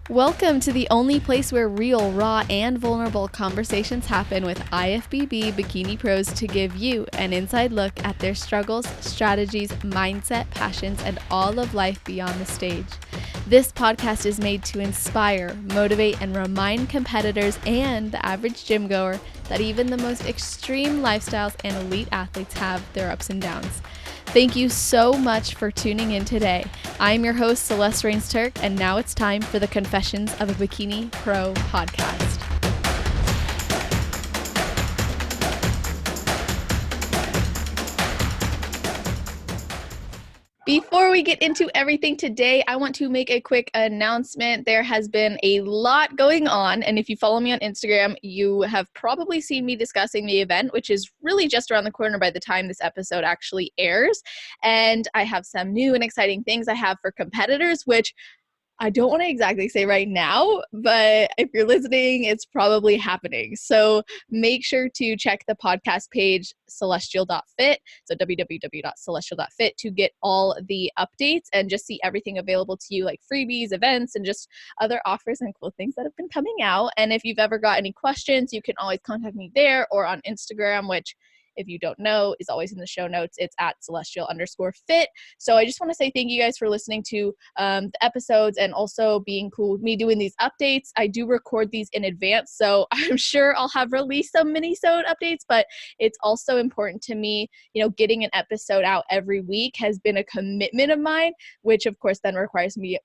Welcome to the only place where real, raw, and vulnerable conversations happen with IFBB Bikini Pros to give you an inside look at their struggles, strategies, mindset, passions, and all of life beyond the stage. This podcast is made to inspire, motivate, and remind competitors and the average gym goer that even the most extreme lifestyles and elite athletes have their ups and downs. Thank you so much for tuning in today. I'm your host, Celeste Rains Turk, and now it's time for the Confessions of a Bikini Pro podcast. Before we get into everything today, I want to make a quick announcement. There has been a lot going on, and if you follow me on Instagram, you have probably seen me discussing the event, which is really just around the corner by the time this episode actually airs. And I have some new and exciting things I have for competitors, which I don't want to exactly say right now, but if you're listening, it's probably happening. So make sure to check the podcast page, celestial.fit, so www.celestial.fit, to get all the updates and just see everything available to you, like freebies, events, and just other offers and cool things that have been coming out. And if you've ever got any questions, you can always contact me there or on Instagram, which, if you don't know, is always in the show notes. It's at celestial_fit. So I just want to say thank you guys for listening to the episodes and also being cool with me doing these updates. I do record these in advance, so I'm sure I'll have released some mini-sode updates, but it's also important to me, getting an episode out every week has been a commitment of mine, which of course then requires me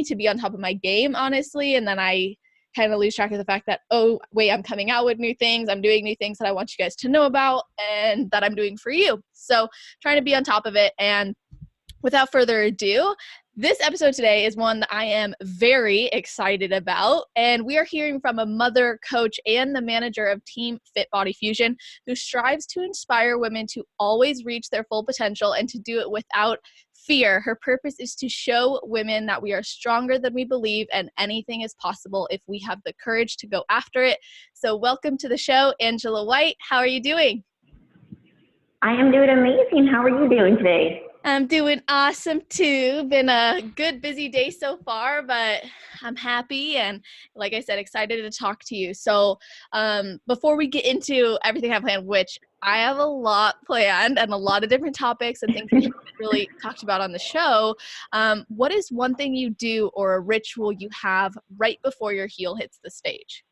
to be on top of my game, honestly, and then I kind of lose track of the fact that, oh, wait, I'm coming out with new things. I'm doing new things that I want you guys to know about and that I'm doing for you. So trying to be on top of it. And without further ado, this episode today is one that I am very excited about, and we are hearing from a mother, coach, and the manager of Team Fit Body Fusion who strives to inspire women to always reach their full potential and to do it without fear. Her purpose is to show women that we are stronger than we believe and anything is possible if we have the courage to go after it. So welcome to the show, Angela White. How are you doing? I am doing amazing. How are you doing today? I'm doing awesome too. Been a good busy day so far, but I'm happy and, like I said, excited to talk to you. So before we get into everything I planned, which I have a lot planned and a lot of different topics and things we haven't really talked about on the show, what is one thing you do or a ritual you have right before your heel hits the stage?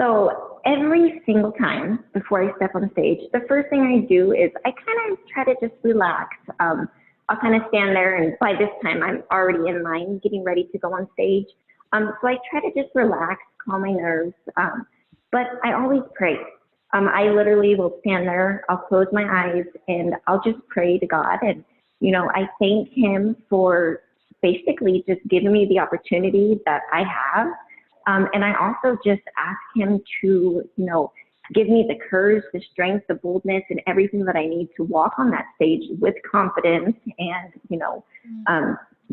So every single time before I step on stage, the first thing I do is I kind of try to just relax. I'll kind of stand there, and by this time I'm already in line, getting ready to go on stage. So I try to just relax, calm my nerves. But I always pray. I literally will stand there, I'll close my eyes, and I'll just pray to God. And, I thank Him for basically just giving me the opportunity that I have. And I also just ask Him to, give me the courage, the strength, the boldness, and everything that I need to walk on that stage with confidence and,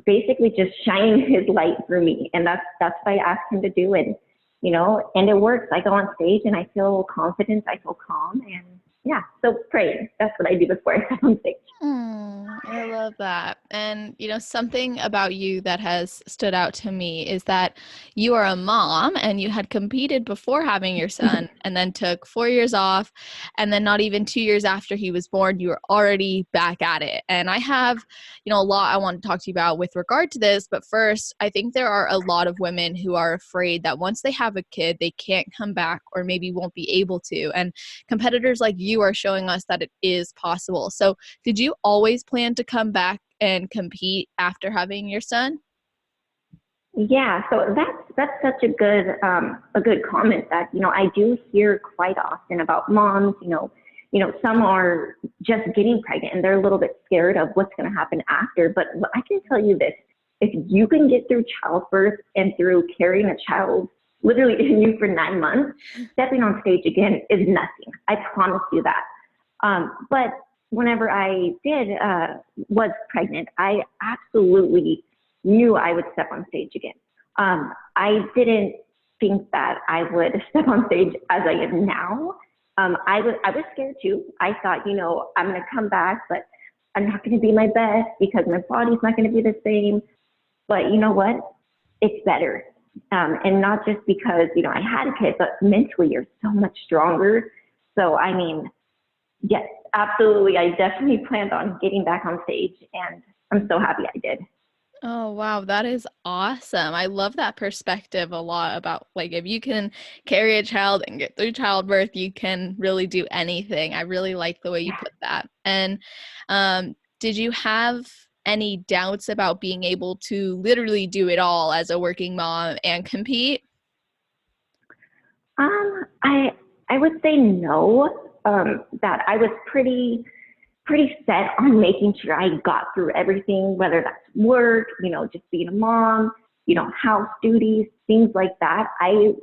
basically just shining His light through me. And that's what I ask Him to do. And, and it works. I go on stage and I feel confident. I feel calm. And yeah, so pray. That's what I do before I step on stage. I love that. And, something about you that has stood out to me is that you are a mom and you had competed before having your son and then took 4 years off. And then not even 2 years after he was born, you were already back at it. And I have, a lot I want to talk to you about with regard to this. But first, I think there are a lot of women who are afraid that once they have a kid, they can't come back or maybe won't be able to. And competitors like you are showing us that it is possible. So did you always plan to come back and compete after having your son? Yeah, so that's such a good comment that I do hear quite often about moms. Some are just getting pregnant and they're a little bit scared of what's going to happen after. But I can tell you this: if you can get through childbirth and through carrying a child literally in you for 9 months, stepping on stage again is nothing. I promise you that. But whenever I was pregnant, I absolutely knew I would step on stage again. I didn't think that I would step on stage as I am now. I was scared too. I thought, I'm going to come back, but I'm not going to be my best because my body's not going to be the same. But you know what? it's better. And not just because, I had a kid, but mentally you're so much stronger. So, I mean, yes, absolutely. I definitely planned on getting back on stage, and I'm so happy I did. Oh, wow, that is awesome. I love that perspective a lot about like if you can carry a child and get through childbirth, you can really do anything. I really like the way you Yeah. put that. And did you have any doubts about being able to literally do it all as a working mom and compete? I would say no. That I was pretty set on making sure I got through everything, whether that's work, just being a mom, house duties, things like that. I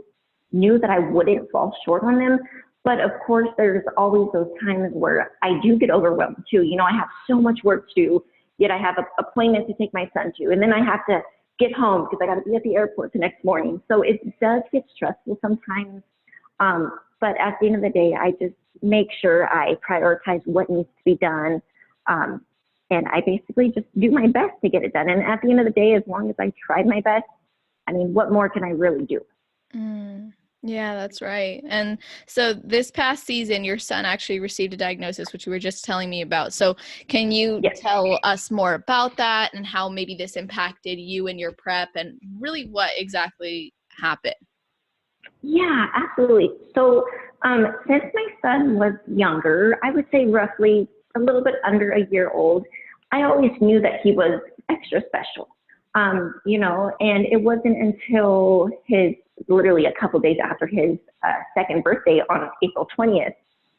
knew that I wouldn't fall short on them. But of course, there's always those times where I do get overwhelmed too. I have so much work to do, yet I have an appointment to take my son to, and then I have to get home because I got to be at the airport the next morning. So it does get stressful sometimes. But at the end of the day, I just make sure I prioritize what needs to be done. Um, and I basically just do my best to get it done. And at the end of the day, as long as I tried my best, I mean, what more can I really do? Mm, yeah, that's right. And so this past season, your son actually received a diagnosis, which you were just telling me about. So can you Yes. tell us more about that and how maybe this impacted you and your prep and really what exactly happened? Yeah, absolutely. So, since my son was younger, I would say roughly a little bit under a year old, I always knew that he was extra special. And it wasn't until his literally a couple days after his second birthday on April 20th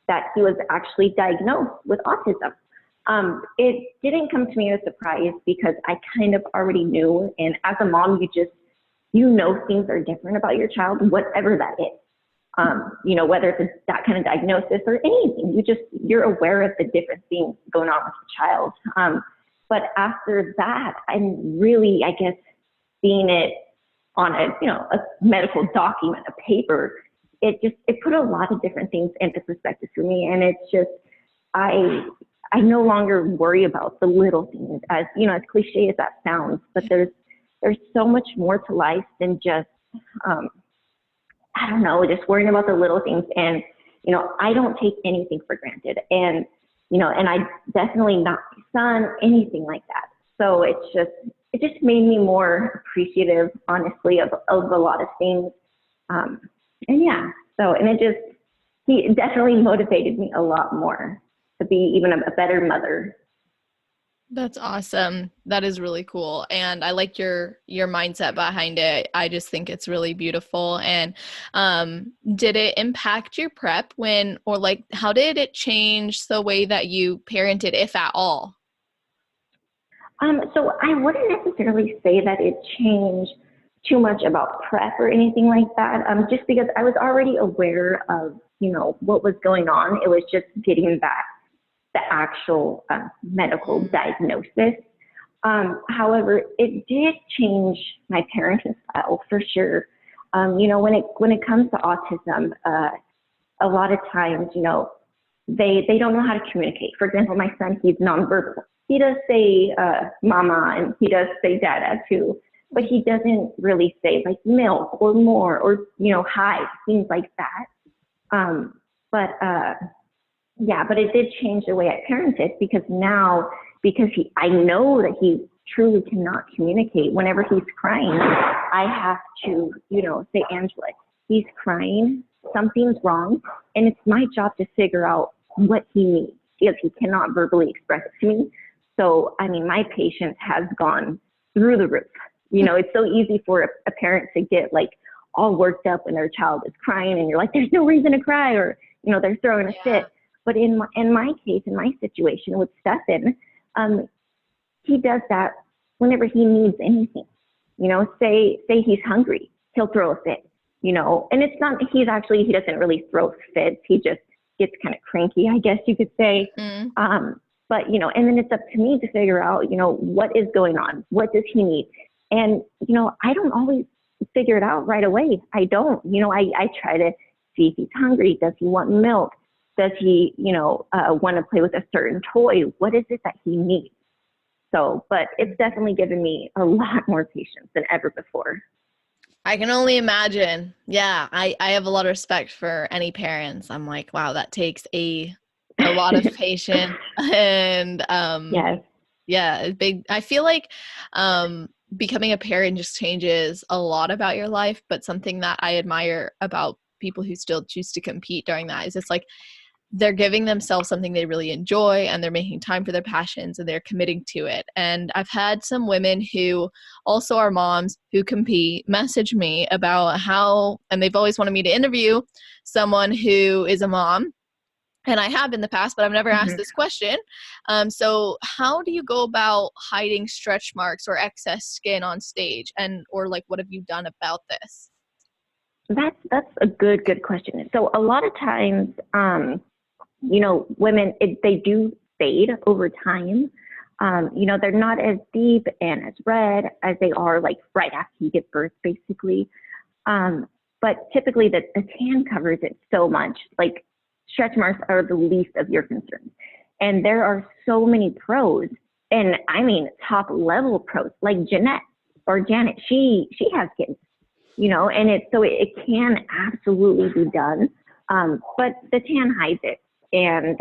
that he was actually diagnosed with autism. It didn't come to me as a surprise because I kind of already knew. And as a mom, things are different about your child, whatever that is. Whether it's that kind of diagnosis or anything, you're aware of the different things going on with the child. But after that, I'm really, I guess, seeing it on a medical document, a paper. It put a lot of different things into perspective for me, and it's just I no longer worry about the little things, as cliche as that sounds. But there's so much more to life than just um, I don't know, just worrying about the little things. And, I don't take anything for granted. And I definitely not my son, anything like that. So it just made me more appreciative, honestly, of a lot of things. Um, and yeah, he definitely motivated me a lot more to be even a better mother. That's awesome. That is really cool. And I like your mindset behind it. I just think it's really beautiful. And did it impact your prep when or like how did it change the way that you parented, if at all? So I wouldn't necessarily say that it changed too much about prep or anything like that, just because I was already aware of, what was going on. It was just getting back the actual medical Mm, diagnosis. However, it did change my parenting style for sure. When it comes to autism, a lot of times, they don't know how to communicate. For example, my son, he's nonverbal. He does say mama and he does say dada too, but he doesn't really say like milk or more or hi, things like that. Um, but yeah, but it did change the way I parented because now, because I know that he truly cannot communicate. Whenever he's crying, I have to, say, Angela, he's crying, something's wrong, and it's my job to figure out what he needs because he cannot verbally express it to me. So, I mean, my patience has gone through the roof. It's so easy for a parent to get like all worked up when their child is crying and you're like, there's no reason to cry or, they're throwing a yeah. fit. But in my case, in my situation with Stefan, um, he does that whenever he needs anything. Say he's hungry, he'll throw a fit. And it's not he doesn't really throw fits. He just gets kind of cranky, I guess you could say. Mm. But and then it's up to me to figure out, what is going on, what does he need, and I don't always figure it out right away. I don't. I try to see if he's hungry. Does he want milk? Does he, want to play with a certain toy? What is it that he needs? So, but it's definitely given me a lot more patience than ever before. I can only imagine. Yeah, I have a lot of respect for any parents. I'm like, wow, that takes a lot of patience and Yes. yeah, it's big. I feel like becoming a parent just changes a lot about your life, but something that I admire about people who still choose to compete during that is it's like they're giving themselves something they really enjoy and they're making time for their passions and they're committing to it. And I've had some women who also are moms who compete message me about how, and they've always wanted me to interview someone who is a mom. And I have in the past, but I've never asked Mhm. this question. So how do you go about hiding stretch marks or excess skin on stage? And, or like, what have you done about this? That's a good question. So a lot of times, women they do fade over time. They're not as deep and as red as they are like right after you give birth, basically. But typically, the tan covers it so much. Like stretch marks are the least of your concerns, and there are so many pros, and I mean top level pros like Jeanette or Janet. She has kids, and it can absolutely be done. But the tan hides it, and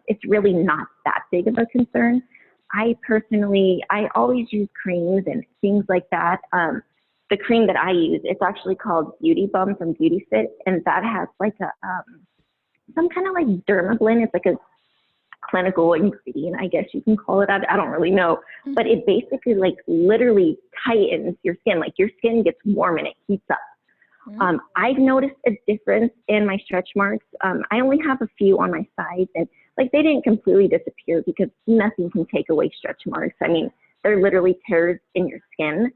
it's really not that big of a concern. I always use creams and things like that. The cream that I use, it's actually called Beauty Bum from Beauty Fit, and that has like some kind of like dermablend. It's like a clinical ingredient, I guess you can call it. I don't really know, but it basically like literally tightens your skin. Like your skin gets warm and it heats up. I've noticed a difference in my stretch marks. I only have a few on my sides, and like they didn't completely disappear because nothing can take away stretch marks. I mean, they're literally tears in your skin,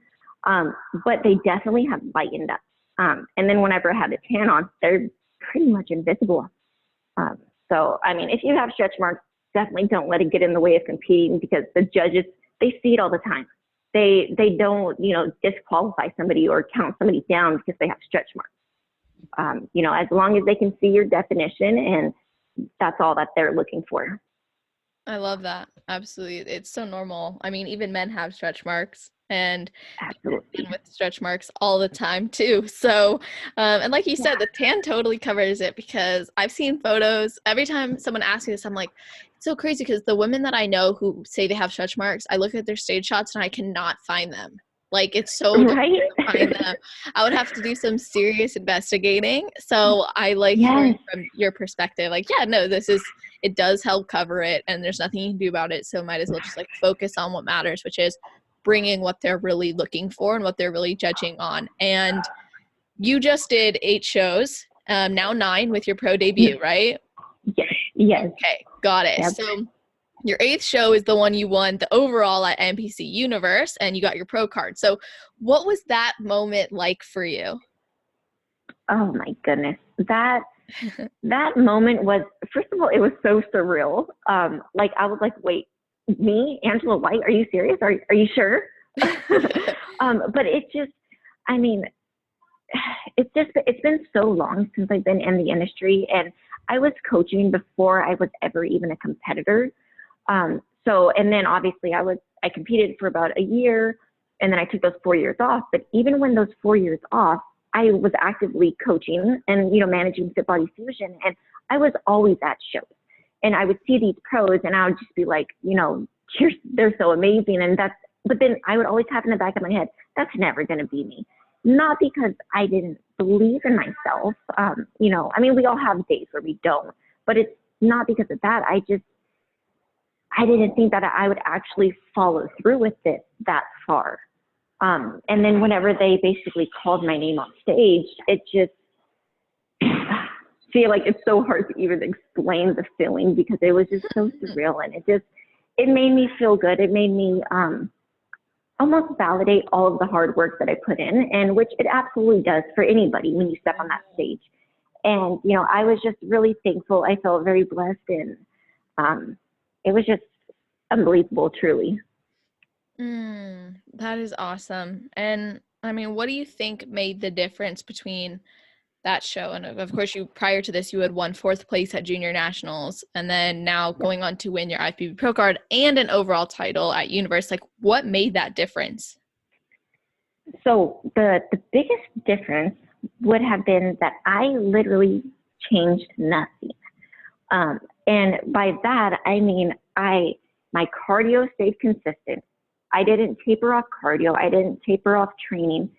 but they definitely have lightened up. And then whenever I have the tan on, they're pretty much invisible. So, I mean, if you have stretch marks, definitely don't let it get in the way of competing because the judges, they see it all the time. They don't, disqualify somebody or count somebody down because they have stretch marks. As long as they can see your definition and that's all that they're looking for. I love that. Absolutely. It's so normal. I mean, even men have stretch marks and Absolutely. men with stretch marks all the time too. So, and like you said, Yeah. the tan totally covers it because I've seen photos. Every time someone asks me this, I'm like, it's so crazy because the women that I know who say they have stretch marks, I look at their stage shots and I cannot find them. Like it's so difficult Right? to find them. I would have to do some serious investigating. So I like hearing Yes. from your perspective, like, yeah, no, it does help cover it and there's nothing you can do about it. So might as well just like focus on what matters, which is bringing what they're really looking for and what they're really judging on. And you just did 8 shows, now 9 with your pro debut, right? Yes. Yes. Okay, got it. Yep. So your 8th show is the one you won the overall at NPC Universe and you got your pro card. So what was that moment like for you? Oh my goodness. That moment was, first of all, it was so surreal. Like I was like, wait, me, Angela White, are you serious? Are you sure? But it just, I mean, it's been so long since I've been in the industry, and I was coaching before I was ever even a competitor. And then obviously I competed for about a year, and then I took those 4 years off. But even when those 4 years off, I was actively coaching and, managing Fit Body Fusion, and I was always at shows. And I would see these pros and I would just be like, they're so amazing. But then I would always have in the back of my head, that's never going to be me. Not because I didn't believe in myself. I mean, we all have days where we don't, but it's not because of that. I didn't think that I would actually follow through with it that far. And then whenever they basically called my name on stage, it just feel like it's so hard to even explain the feeling because it was just so surreal, and it made me feel good. It made me almost validate all of the hard work that I put in, and which it absolutely does for anybody when you step on that stage. And, I was just really thankful. I felt very blessed, and it was just unbelievable, truly. That is awesome. And I mean, what do you think made the difference between that show. And of course, you prior to this, you had won fourth place at junior nationals, and then now going on to win your IFBB Pro Card and an overall title at Universe. Like, what made that difference? So the biggest difference would have been that I literally changed nothing. And by that, I mean, my cardio stayed consistent. I didn't taper off cardio. I didn't taper off training.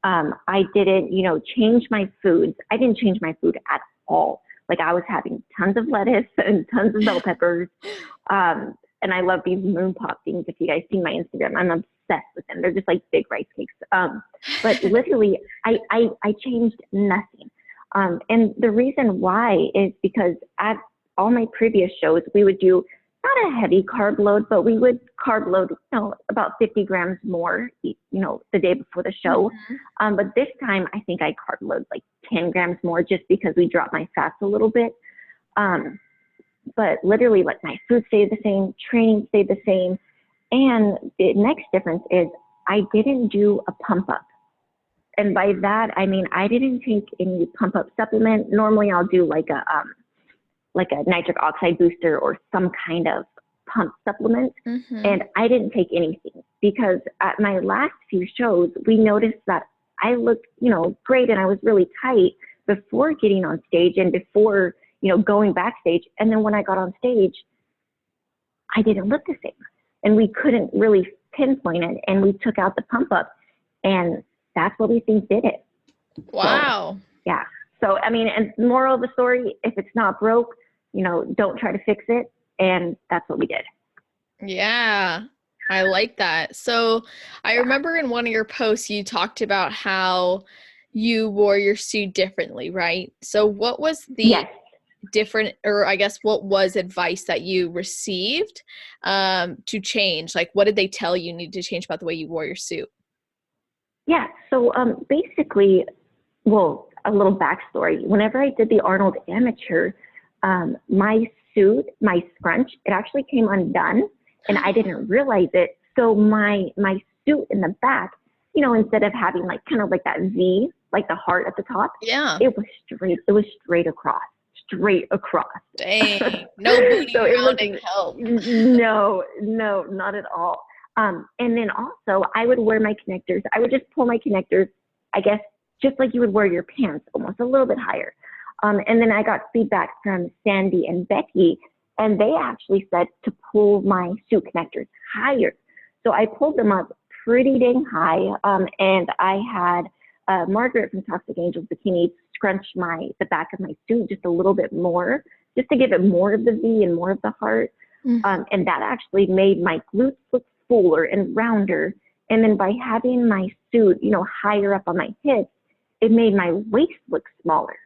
I didn't, change my foods. I didn't change my food at all. Like, I was having tons of lettuce and tons of bell peppers. And I love these moon pop things. If you guys see my Instagram, I'm obsessed with them. They're just like big rice cakes. But literally, I changed nothing. And the reason why is because at all my previous shows, we would do not a heavy carb load, but we would carb load, about 50 grams more, the day before the show. Mm-hmm. But this time, I think I carb load like 10 grams more just because we dropped my fats a little bit. But literally, like, my food stayed the same, training stayed the same. And the next difference is I didn't do a pump up. And by that, I mean, I didn't take any pump up supplement. Normally I'll do like a nitric oxide booster or some kind of pump supplement. Mm-hmm. And I didn't take anything because at my last few shows, we noticed that I looked, great. And I was really tight before getting on stage and before, going backstage. And then when I got on stage, I didn't look the same. And we couldn't really pinpoint it. And we took out the pump up, and that's what we think did it. Wow. So, yeah. So, I mean, and moral of the story, if it's not broke, don't try to fix it. And that's what we did. Yeah, I like that. So I remember in one of your posts, you talked about how you wore your suit differently, right? So what was the different, or I guess what was advice that you received to change? Like, what did they tell you need to change about the way you wore your suit? Yeah. So basically, well, a little backstory. Whenever I did the Arnold Amateur, my suit, my scrunch, it actually came undone, and I didn't realize it. So my suit in the back, instead of having like kind of like that V, like the heart at the top, it was straight. It was straight across. Dang, no booty So rounding help. No, not at all. And then also I would wear my connectors. I would just pull my connectors, I guess, just like you would wear your pants, almost a little bit higher. And then I got feedback from Sandy and Becky, and they actually said to pull my suit connectors higher. So I pulled them up pretty dang high. And I had Margaret from Toxic Angels Bikini scrunch the back of my suit just a little bit more, just to give it more of the V and more of the heart. Mm-hmm. And that actually made my glutes look fuller and rounder. And then by having my suit, higher up on my hips, it made my waist look smaller.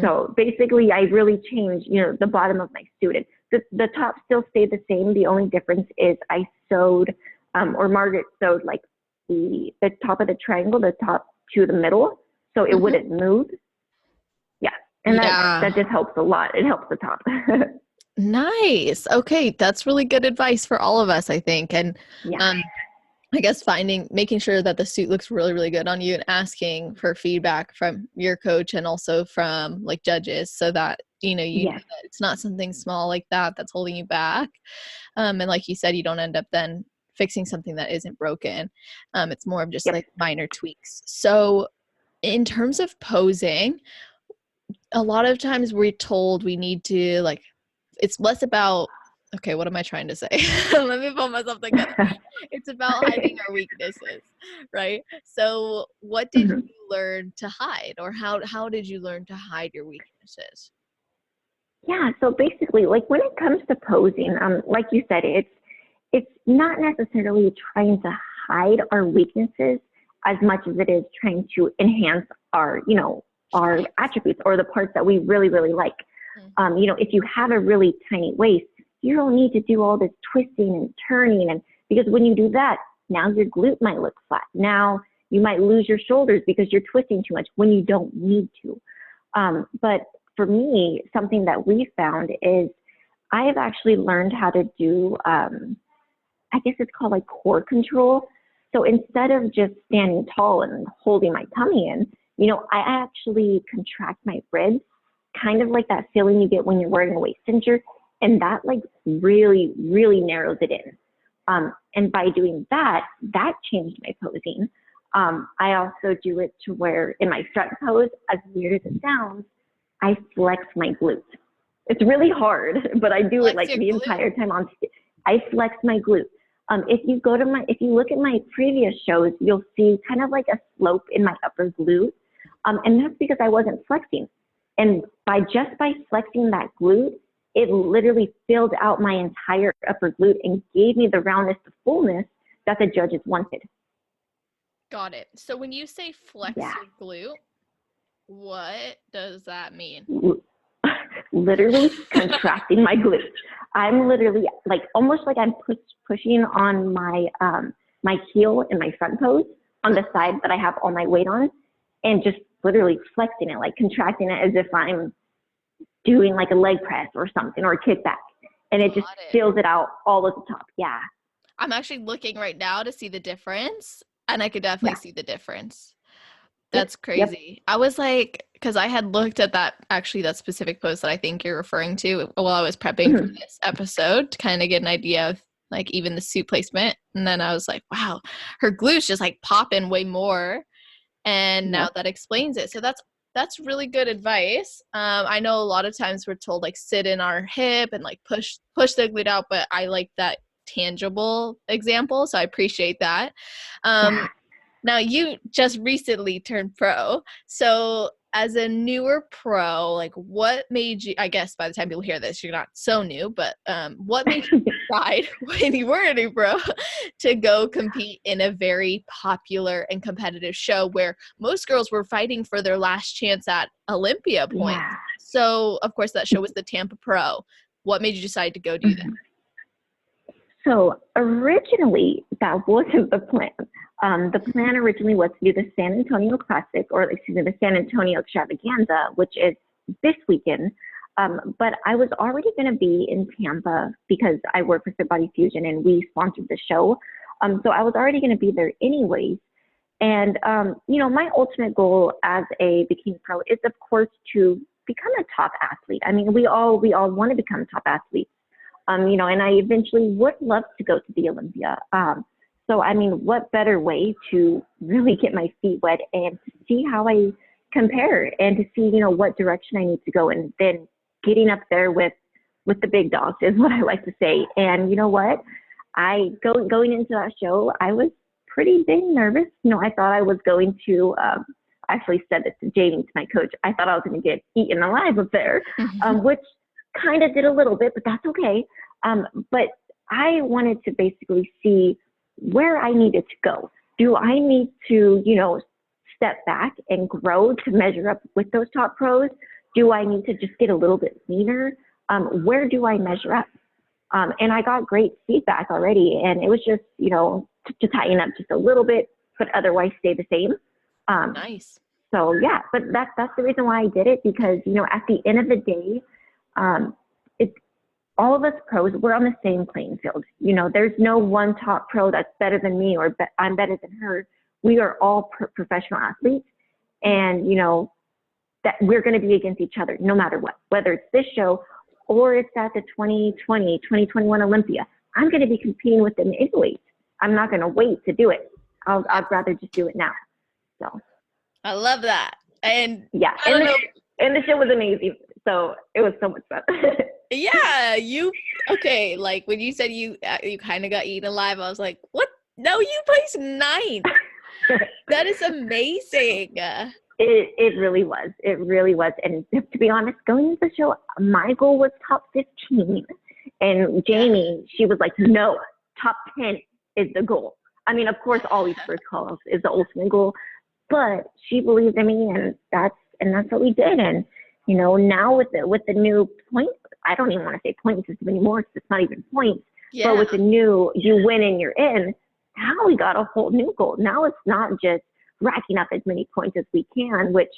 So basically, I really changed, the bottom of my suit. The top still stayed the same. The only difference is I sewed, or Margaret sewed like the top of the triangle, the top to the middle, so it wouldn't move. Yeah, and that just helps a lot. It helps the top. Nice. Okay, that's really good advice for all of us, I think. And I guess making sure that the suit looks really, really good on you and asking for feedback from your coach and also from like judges so that, know that it's not something small like that that's holding you back. And like you said, you don't end up then fixing something that isn't broken. It's more of just like minor tweaks. So in terms of posing, a lot of times we're told we need to it's less about, okay, what am I trying to say? Let me pull myself together. It's about hiding our weaknesses, right? So what did you learn to hide, or how did you learn to hide your weaknesses? Yeah, so basically, like when it comes to posing, like you said, it's not necessarily trying to hide our weaknesses as much as it is trying to enhance our attributes or the parts that we really, really like. If you have a really tiny waist, you don't need to do all this twisting and turning, and because when you do that, now your glute might look flat. Now you might lose your shoulders because you're twisting too much when you don't need to. But for me, something that we found is I have actually learned how to do, I guess it's called like core control. So instead of just standing tall and holding my tummy in, I actually contract my ribs, kind of like that feeling you get when you're wearing a waist cincher. And that like really, really narrows it in. And by doing that, that changed my posing. I also do it to where in my front pose, as weird as it sounds, I flex my glutes. It's really hard, but I do it Flex like your the glute. entire time on stage. I flex my glutes. If you look at my previous shows, you'll see kind of like a slope in my upper glute. And that's because I wasn't flexing. And by flexing that glute, it literally filled out my entire upper glute and gave me the roundness, the fullness that the judges wanted. Got it. So when you say flex Yeah. your glute, what does that mean? Literally contracting my glutes. I'm literally like almost like I'm pushing on my my heel in my front pose on the side that I have all my weight on, and just literally flexing it, like contracting it as if I'm doing like a leg press or something or a kickback, and it just fills it out all at the top. Yeah. I'm actually looking right now to see the difference, and I could definitely see the difference. That's crazy. I was like, because I had looked at that specific post that I think you're referring to while I was prepping for this episode to kind of get an idea of like even the suit placement. And then I was like, wow, her glutes just like pop in way more. And now that explains it. So that's really good advice. I know a lot of times we're told like sit in our hip and like push the glute out, but I like that tangible example. So I appreciate that. Now, you just recently turned pro. So, as a newer pro, like what made you, I guess by the time people hear this, you're not so new, but what made you decide when you were a new pro to go compete in a very popular and competitive show where most girls were fighting for their last chance at Olympia points? Yeah. So, of course, that show was the Tampa Pro. What made you decide to go do that? So originally, that wasn't the plan. The plan originally was to do the San Antonio Classic, or excuse me, the San Antonio Extravaganza, which is this weekend. But I was already going to be in Tampa because I work for Fit Body Fusion and we sponsored the show. So I was already going to be there anyways. And, my ultimate goal as a bikini pro is, of course, to become a top athlete. I mean, we all want to become top athletes. And I eventually would love to go to the Olympia. So, I mean, what better way to really get my feet wet and to see how I compare and to see, what direction I need to go, and then getting up there with the big dogs is what I like to say. And you know what? Going into that show, I was pretty dang nervous. I thought I was going to, I actually said this to Jamie, to my coach, I thought I was going to get eaten alive up there, which kind of did a little bit, but that's okay. But I wanted to basically see where I needed to go. Do I need to, step back and grow to measure up with those top pros? Do I need to just get a little bit leaner? Where do I measure up? And I got great feedback already, and it was just, to tighten up just a little bit, but otherwise stay the same. Nice. So yeah, but that's the reason why I did it, because, at the end of the day, it's all of us pros, we're on the same playing field. There's no one top pro that's better than me or I'm better than her. We are all professional athletes, and, that we're going to be against each other no matter what, whether it's this show or it's at the 2020, 2021 Olympia. I'm going to be competing with them anyways. I'm not going to wait to do it. I'd rather just do it now. So I love that. And yeah, and the show was amazing. So it was so much fun. Yeah, okay, like when you said you kind of got eaten alive, I was like, what? No, you placed 9th. That is amazing. It really was. It really was. And to be honest, going into the show, my goal was top 15. And Jamie, she was like, no, top 10 is the goal. I mean, of course, always first calls is the ultimate goal, but she believed in me, and that's what we did. And now with the new point, I don't even want to say point system anymore, because it's not even points. Yeah. But with the new, you win and you're in, now we got a whole new goal. Now it's not just racking up as many points as we can, which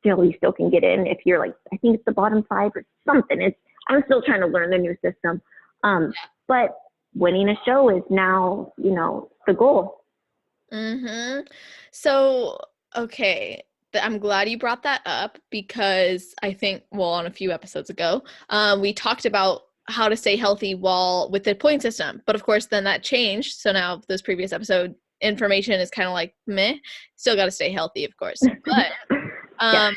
you still can get in if you're like, I think it's the bottom 5 or something. I'm still trying to learn the new system. But winning a show is now, the goal. So, okay, I'm glad you brought that up because I think, well, on a few episodes ago, we talked about how to stay healthy while with the point system. But of course, then that changed. So now this previous episode information is kind of like meh. Still got to stay healthy, of course. But Yeah.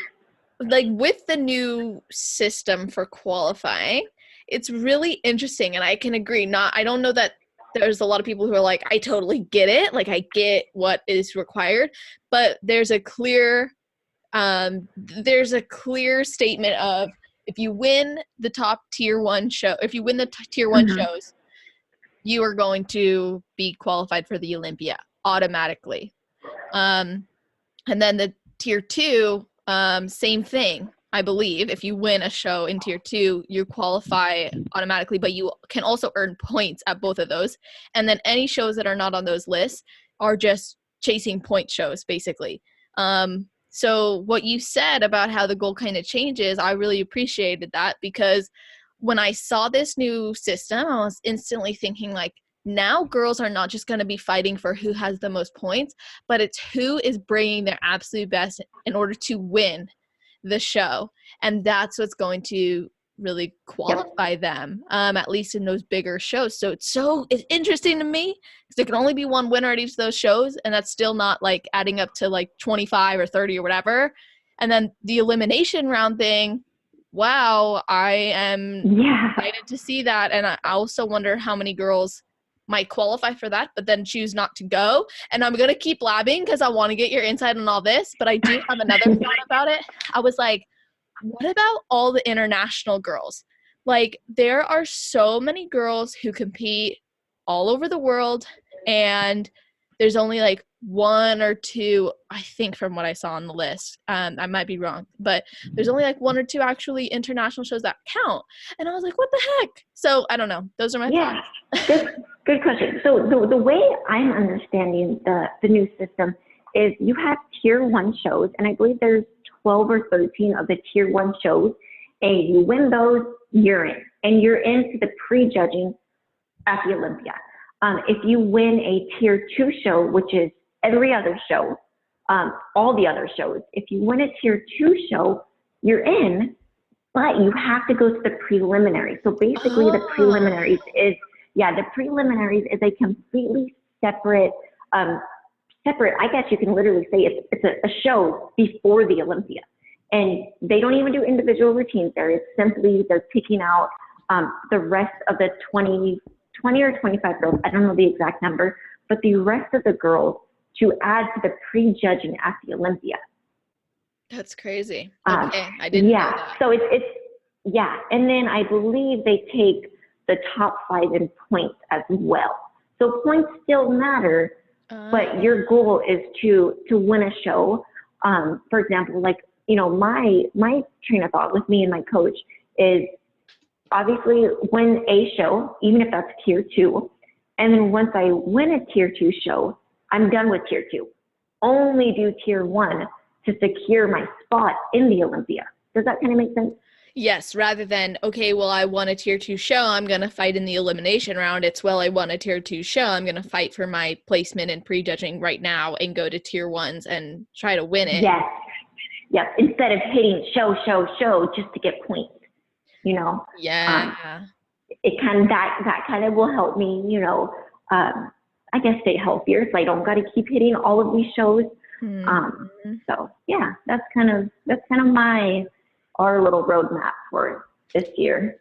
like with the new system for qualifying, it's really interesting, and I can agree. I don't know that there's a lot of people who are like, I totally get it. Like I get what is required, but there's a clear statement of if you win the top tier one show, if you win the tier one Mhm. shows, you are going to be qualified for the Olympia automatically. And then the tier two, same thing. I believe if you win a show in tier two, you qualify automatically, but you can also earn points at both of those. And then any shows that are not on those lists are just chasing point shows, basically. So what you said about how the goal kind of changes, I really appreciated that because when I saw this new system, I was instantly thinking like, now girls are not just going to be fighting for who has the most points, but it's who is bringing their absolute best in order to win the show. And that's what's going to really Yep. qualify them, at least in those bigger shows. So it's interesting to me because there can only be one winner at each of those shows, and that's still not like adding up to like 25 or 30 or whatever. And then the elimination round thing, wow, I am Yeah. excited to see that. And I also wonder how many girls might qualify for that, but then choose not to go. And I'm going to keep blabbing because I want to get your insight on all this, but I do have another thought about it. I was like, what about all the international girls? Like, there are so many girls who compete all over the world, and there's only like one or two, I think, from what I saw on the list. I might be wrong, but there's only like one or two actually international shows that count. And I was like, what the heck? So I don't know. Those are my Yeah. thoughts. Good question. So the way I'm understanding the new system is you have tier one shows, and I believe there's 12 or 13 of the tier one shows, and you win those, you're in, and you're into the pre-judging at the Olympia. If you win a tier two show, which is every other show, all the other shows, if you win a tier two show, you're in, but you have to go to the preliminaries. So basically the preliminaries is, the preliminaries is a completely separate, I guess you can literally say it's a show before the Olympia. And they don't even do individual routines there. It's simply they're picking out the rest of the 20 or 25 girls, I don't know the exact number, but the rest of the girls to add to the pre-judging at the Olympia. That's crazy. Okay, I didn't know that. So it's and then I believe they take the top 5 in points as well. So points still matter, but your goal is to win a show. For example, like, you know, my train of thought with me and my coach is obviously win a show, even if that's tier 2. And then once I win a tier 2 show, I'm done with tier 2. Only do tier 1 to secure my spot in the Olympia. Does that kind of make sense? Yes, rather than, okay, well, I won a tier 2 show, I'm going to fight in the elimination round. It's, well, I won a tier 2 show, I'm going to fight for my placement in prejudging right now and go to tier 1s and try to win it. Yes. Yep. Instead of hitting show just to get points, you know? Yeah. It kind of, that kind of will help me, you know, I guess stay healthier so I don't got to keep hitting all of these shows. So yeah, that's kind of our little roadmap for this year.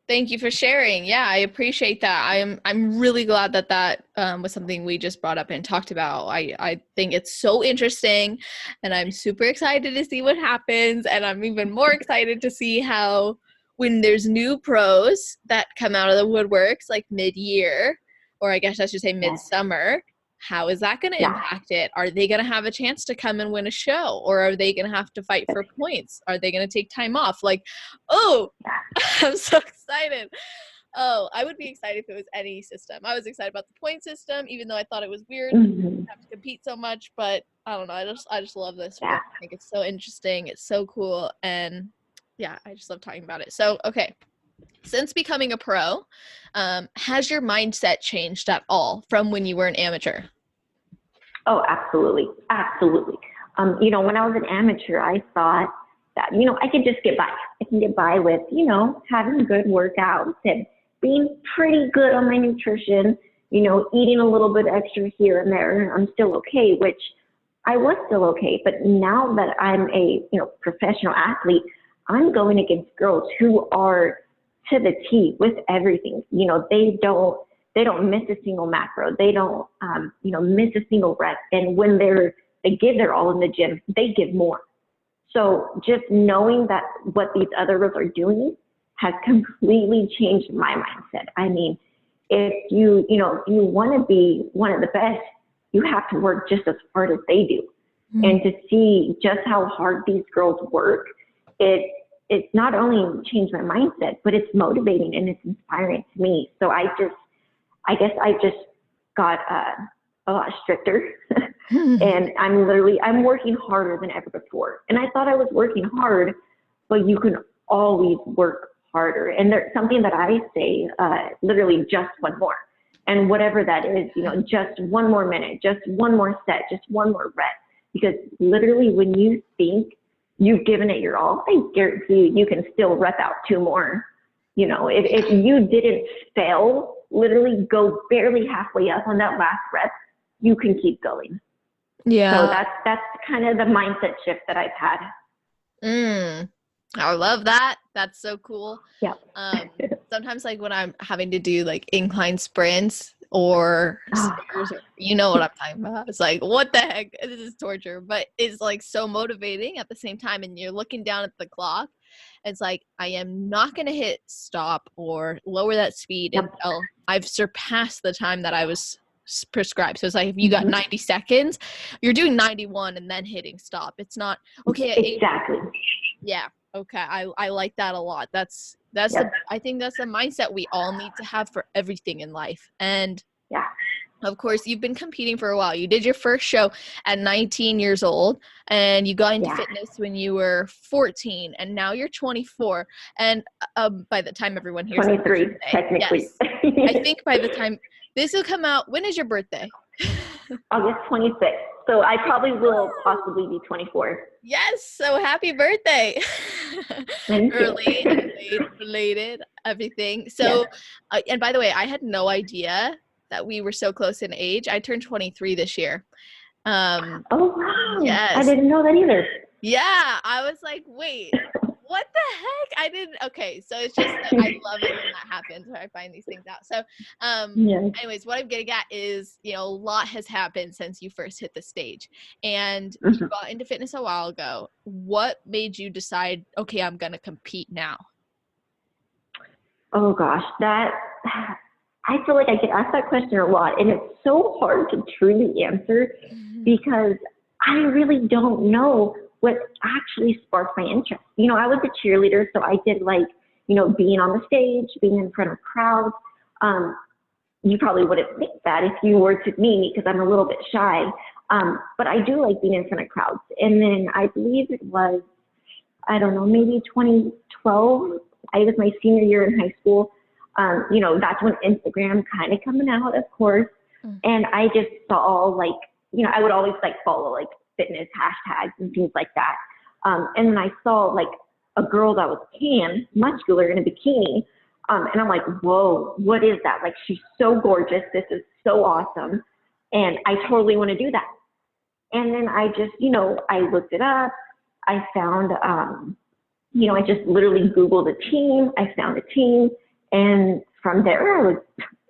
Thank you for sharing. Yeah, I appreciate that. I'm really glad that was something we just brought up and talked about. I think it's so interesting, and I'm super excited to see what happens. And I'm even more excited to see how when there's new pros that come out of the woodworks like mid-year, or I guess I should say midsummer, how is that going to impact it? Are they going to have a chance to come and win a show? Or are they going to have to fight for points? Are they going to take time off? Like, I'm so excited. Oh, I would be excited if it was any system. I was excited about the point system, even though I thought it was weird to have to compete so much. But I don't know. I just love this. I think it's so interesting. It's so cool. And yeah, I just love talking about it. So, okay. Since becoming a pro, has your mindset changed at all from when you were an amateur? Oh, absolutely. Absolutely. You know, when I was an amateur, I thought that, you know, I could just get by. I can get by with, you know, having good workouts and being pretty good on my nutrition, you know, eating a little bit extra here and there. I'm still okay, which I was still okay. But now that I'm a, you know, professional athlete, I'm going against girls who are to the T with everything. You know, they don't miss a single macro. They don't, you know, miss a single rep. And when they give their all in the gym, they give more. So just knowing that what these other girls are doing has completely changed my mindset. I mean, if you know, if you want to be one of the best, you have to work just as hard as they do. Mm-hmm. And to see just how hard these girls work, it's not only changed my mindset, but it's motivating and it's inspiring to me. So I guess I just got a lot stricter. And I'm working harder than ever before. And I thought I was working hard, but you can always work harder. And there's something that I say, literally just one more. And whatever that is, you know, just one more minute, just one more set, just one more rep. Because literally when you think you've given it your all, I guarantee you can still rep out two more. You know, if you didn't fail, literally go barely halfway up on that last rep, you can keep going. Yeah. So that's kind of the mindset shift that I've had. I love that. That's so cool. Yeah. Sometimes like when I'm having to do like incline sprints or stairs, you know what I'm talking about. It's like, what the heck? This is torture, but it's like so motivating at the same time. And you're looking down at the clock. It's like, I am not going to hit stop or lower that speed until I've surpassed the time that I was prescribed. So it's like, if you got 90 seconds, you're doing 91 and then hitting stop. It's not, okay. Exactly. Yeah. Okay. I like that a lot. That's I think that's the mindset we all need to have for everything in life. And yeah, of course, you've been competing for a while. You did your first show at 19 years old, and you got into fitness when you were 14, and now you're 24. And by the time everyone hears 23, technically. Yes, I think by the time this will come out, when is your birthday? August 26th. So I probably will possibly be 24. Yes. So happy birthday. Early and late, related, everything. So, and by the way, I had no idea that we were so close in age. I turned 23 this year. Oh, wow. Yes. I didn't know that either. Yeah. I was like, wait, what the heck? I didn't. Okay. So it's just that I love it when that happens, when I find these things out. So anyways, what I'm getting at is, you know, a lot has happened since you first hit the stage, and you got into fitness a while ago. What made you decide, okay, I'm going to compete now? Oh gosh, I feel like I get asked that question a lot, and it's so hard to truly answer because I really don't know what actually sparked my interest. You know, I was a cheerleader, so I did like, you know, being on the stage, being in front of crowds. You probably wouldn't think that if you were to meet me because I'm a little bit shy. But I do like being in front of crowds. And then I believe it was, I don't know, maybe 2012. I was my senior year in high school. You know, that's when Instagram kind of coming out, of course. And I just saw like, you know, I would always like follow like fitness hashtags and things like that. And then I saw like a girl that was tan, muscular in a bikini. And I'm like, whoa, what is that? Like, she's so gorgeous. This is so awesome. And I totally want to do that. And then I just, you know, I looked it up. I found, you know, I just literally Googled a team. I found a team. And from there, I was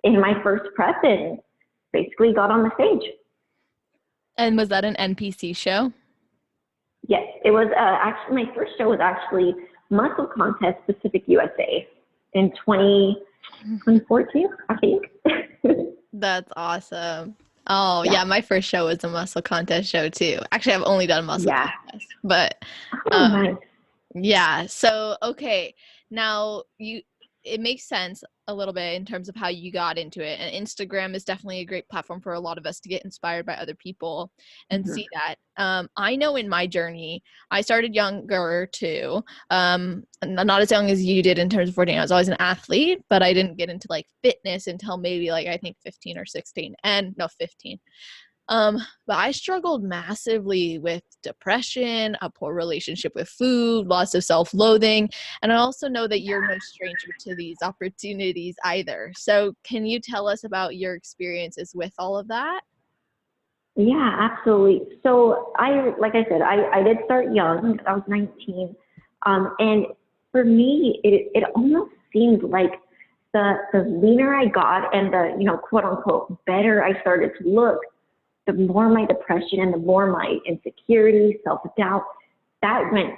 in my first prep and basically got on the stage. And was that an NPC show? Yes, it was actually, my first show was actually Muscle Contest Pacific USA in 2014, I think. That's awesome. Oh, yeah, my first show was a muscle contest show too. Actually, I've only done muscle contest, but nice. Yeah. So, okay. Now it makes sense a little bit in terms of how you got into it. And Instagram is definitely a great platform for a lot of us to get inspired by other people and see that. I know in my journey, I started younger too. Not as young as you did in terms of 14. I was always an athlete, but I didn't get into like fitness until maybe like, I think 15 or 16 and no, 15. But I struggled massively with depression, a poor relationship with food, lots of self-loathing. And I also know that you're no stranger to these opportunities either. So can you tell us about your experiences with all of that? Yeah, absolutely. So like I said, I did start young. I was 19. And for me, it almost seemed like the leaner I got and the, quote unquote, better I started to look, the more my depression and the more my insecurity, self-doubt, that went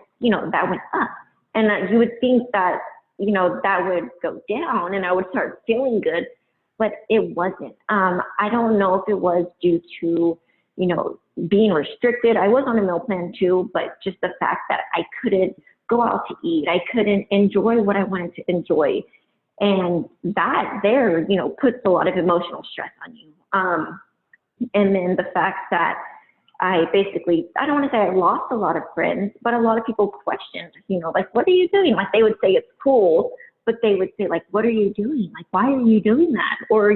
up. And you would think that, that would go down and I would start feeling good, but it wasn't. I don't know if it was due to, being restricted. I was on a meal plan too, but just the fact that I couldn't go out to eat, I couldn't enjoy what I wanted to enjoy. And that there, puts a lot of emotional stress on you. And then the fact that I don't want to say I lost a lot of friends, but a lot of people questioned, like, what are you doing? Like they would say it's cool, but they would say like, what are you doing? Like, why are you doing that? Or,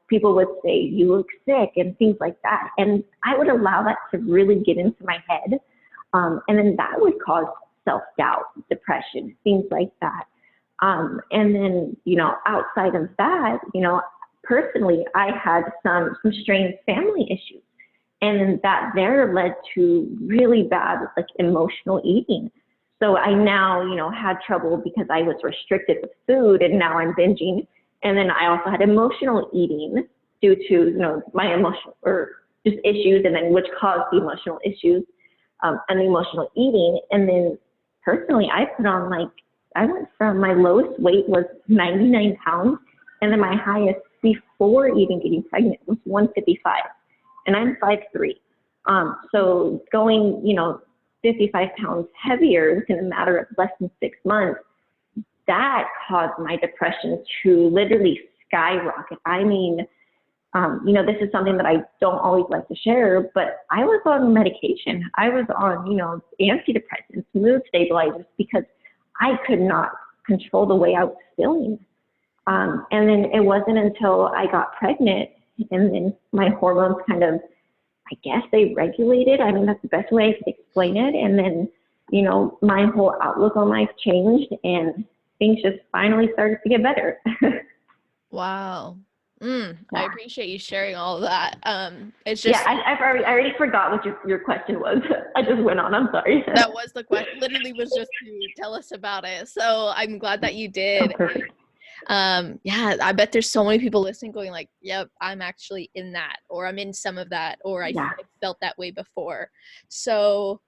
people would say you look sick and things like that. And I would allow that to really get into my head. And then that would cause self-doubt, depression, things like that. And then, outside of that, personally, I had some strained family issues. And that there led to really bad, like emotional eating. So I now, had trouble because I was restricted with food and now I'm binging. And then I also had emotional eating due to, my emotional or just issues and then which caused the emotional issues and the emotional eating. And then personally, I went from my lowest weight was 99 pounds. And then my highest before even getting pregnant was 155. And I'm 5'3". So going, 55 pounds heavier within a matter of less than 6 months, that caused my depression to literally skyrocket. I mean, this is something that I don't always like to share, but I was on medication. I was on, antidepressants, mood stabilizers, because I could not control the way I was feeling. And then it wasn't until I got pregnant and then my hormones kind of, I guess they regulated. I mean, that's the best way I could explain it. And then, my whole outlook on life changed and things just finally started to get better. Wow. Yeah. I appreciate you sharing all of that. It's Yeah, just I already forgot what your question was. I just went on. I'm sorry. that was the question. Literally was just to tell us about it. So I'm glad that you Oh, did. perfect. Yeah, I bet there's so many people listening going like, yep, I'm actually in that, or I'm in some of that, or I Yeah. felt that way before. So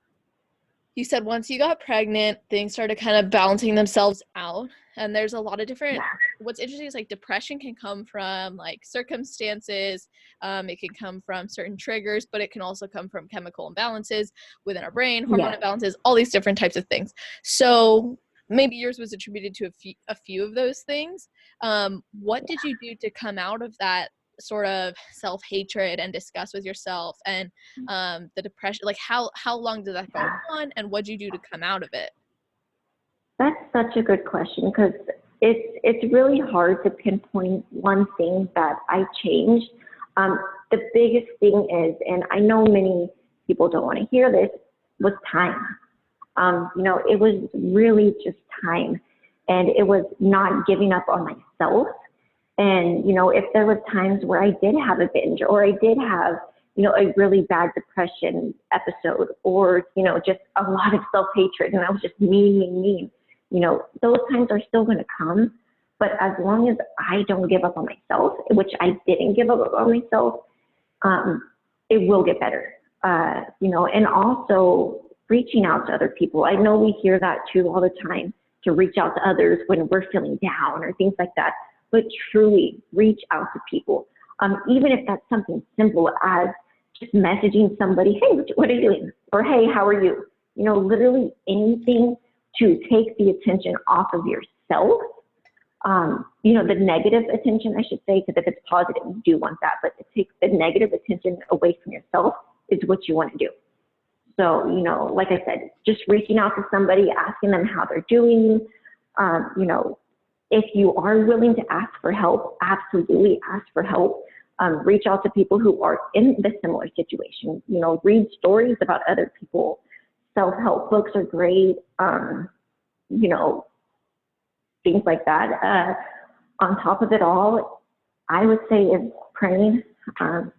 you said once you got pregnant, things started kind of balancing themselves out. And there's a lot of different, Yeah. what's interesting is like depression can come from like circumstances. It can come from certain triggers, but it can also come from chemical imbalances within our brain, hormone Yeah. imbalances, all these different types of things. So maybe yours was attributed to a few of those things. What did you do to come out of that sort of self-hatred and disgust with yourself and the depression? Like how long did that go on and what'd you do to come out of it? That's such a good question because it's really hard to pinpoint one thing that I changed. The biggest thing is, and I know many people don't want to hear this, was time. It was really just time, and it was not giving up on myself. And if there was times where I did have a binge or I did have a really bad depression episode or just a lot of self-hatred and I was just mean, those times are still going to come. But as long as I don't give up on myself, which I didn't give up on myself, it will get better. And also reaching out to other people. I know we hear that too all the time, to reach out to others when we're feeling down or things like that. But truly reach out to people. Even if that's something simple as just messaging somebody, hey, what are you doing? Or hey, how are you? Literally anything to take the attention off of yourself. The negative attention, I should say, because if it's positive, you do want that, but to take the negative attention away from yourself is what you want to do. So, like I said, just reaching out to somebody, asking them how they're doing. If you are willing to ask for help, absolutely ask for help. reach out to people who are in the similar situation, you know, read stories about other people. Self-help books are great, you know, things like that. On top of it all, I would say is praying,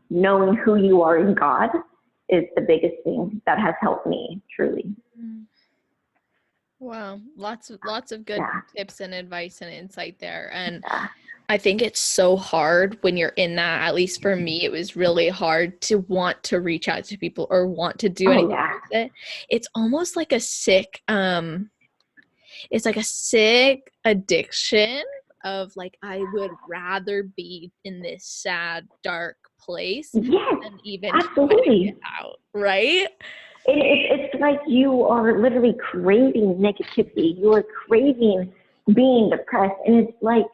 knowing who you are in God is the biggest thing that has helped me truly. Wow, lots of good Yeah. tips and advice and insight there. And Yeah. I think it's so hard when you're in that. At least for me, it was really hard to want to reach out to people or want to do Oh anything yeah. with it. It's almost like a sick, it's like a sick addiction of like, I would rather be in this sad, dark place Yes, than even try to get absolutely. out, right? It's like you are literally craving negativity. You are craving being depressed. And it's like,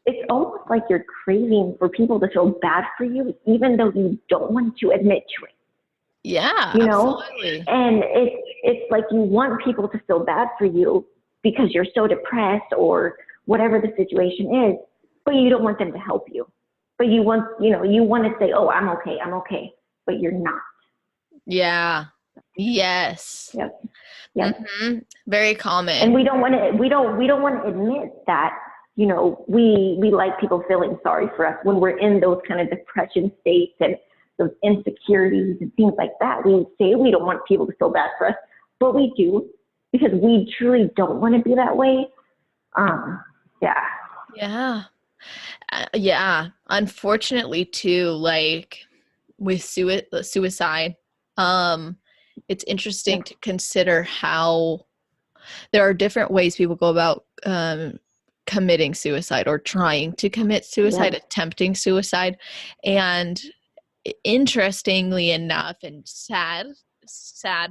it's almost like you're craving for people to feel bad for you, even though you don't want to admit to it, Yeah, you know? absolutely. And it's like you want people to feel bad for you because you're so depressed or whatever the situation is, but you don't want them to help you. But you want, you know, you want to say, oh, I'm okay, but you're not. Yeah. Yes. Yep. Yep. Very And common. we don't want to admit that, you know, we like people feeling sorry for us when we're in those kind of depression states and those insecurities and things like that. We say we don't want people to feel bad for us, but we do because we truly don't want to be that way. Yeah. Yeah. Yeah. Unfortunately, too, like with suicide, um, it's interesting Yep. to consider how there are different ways people go about committing suicide or trying to commit suicide, Yep. attempting suicide. And interestingly enough, and sad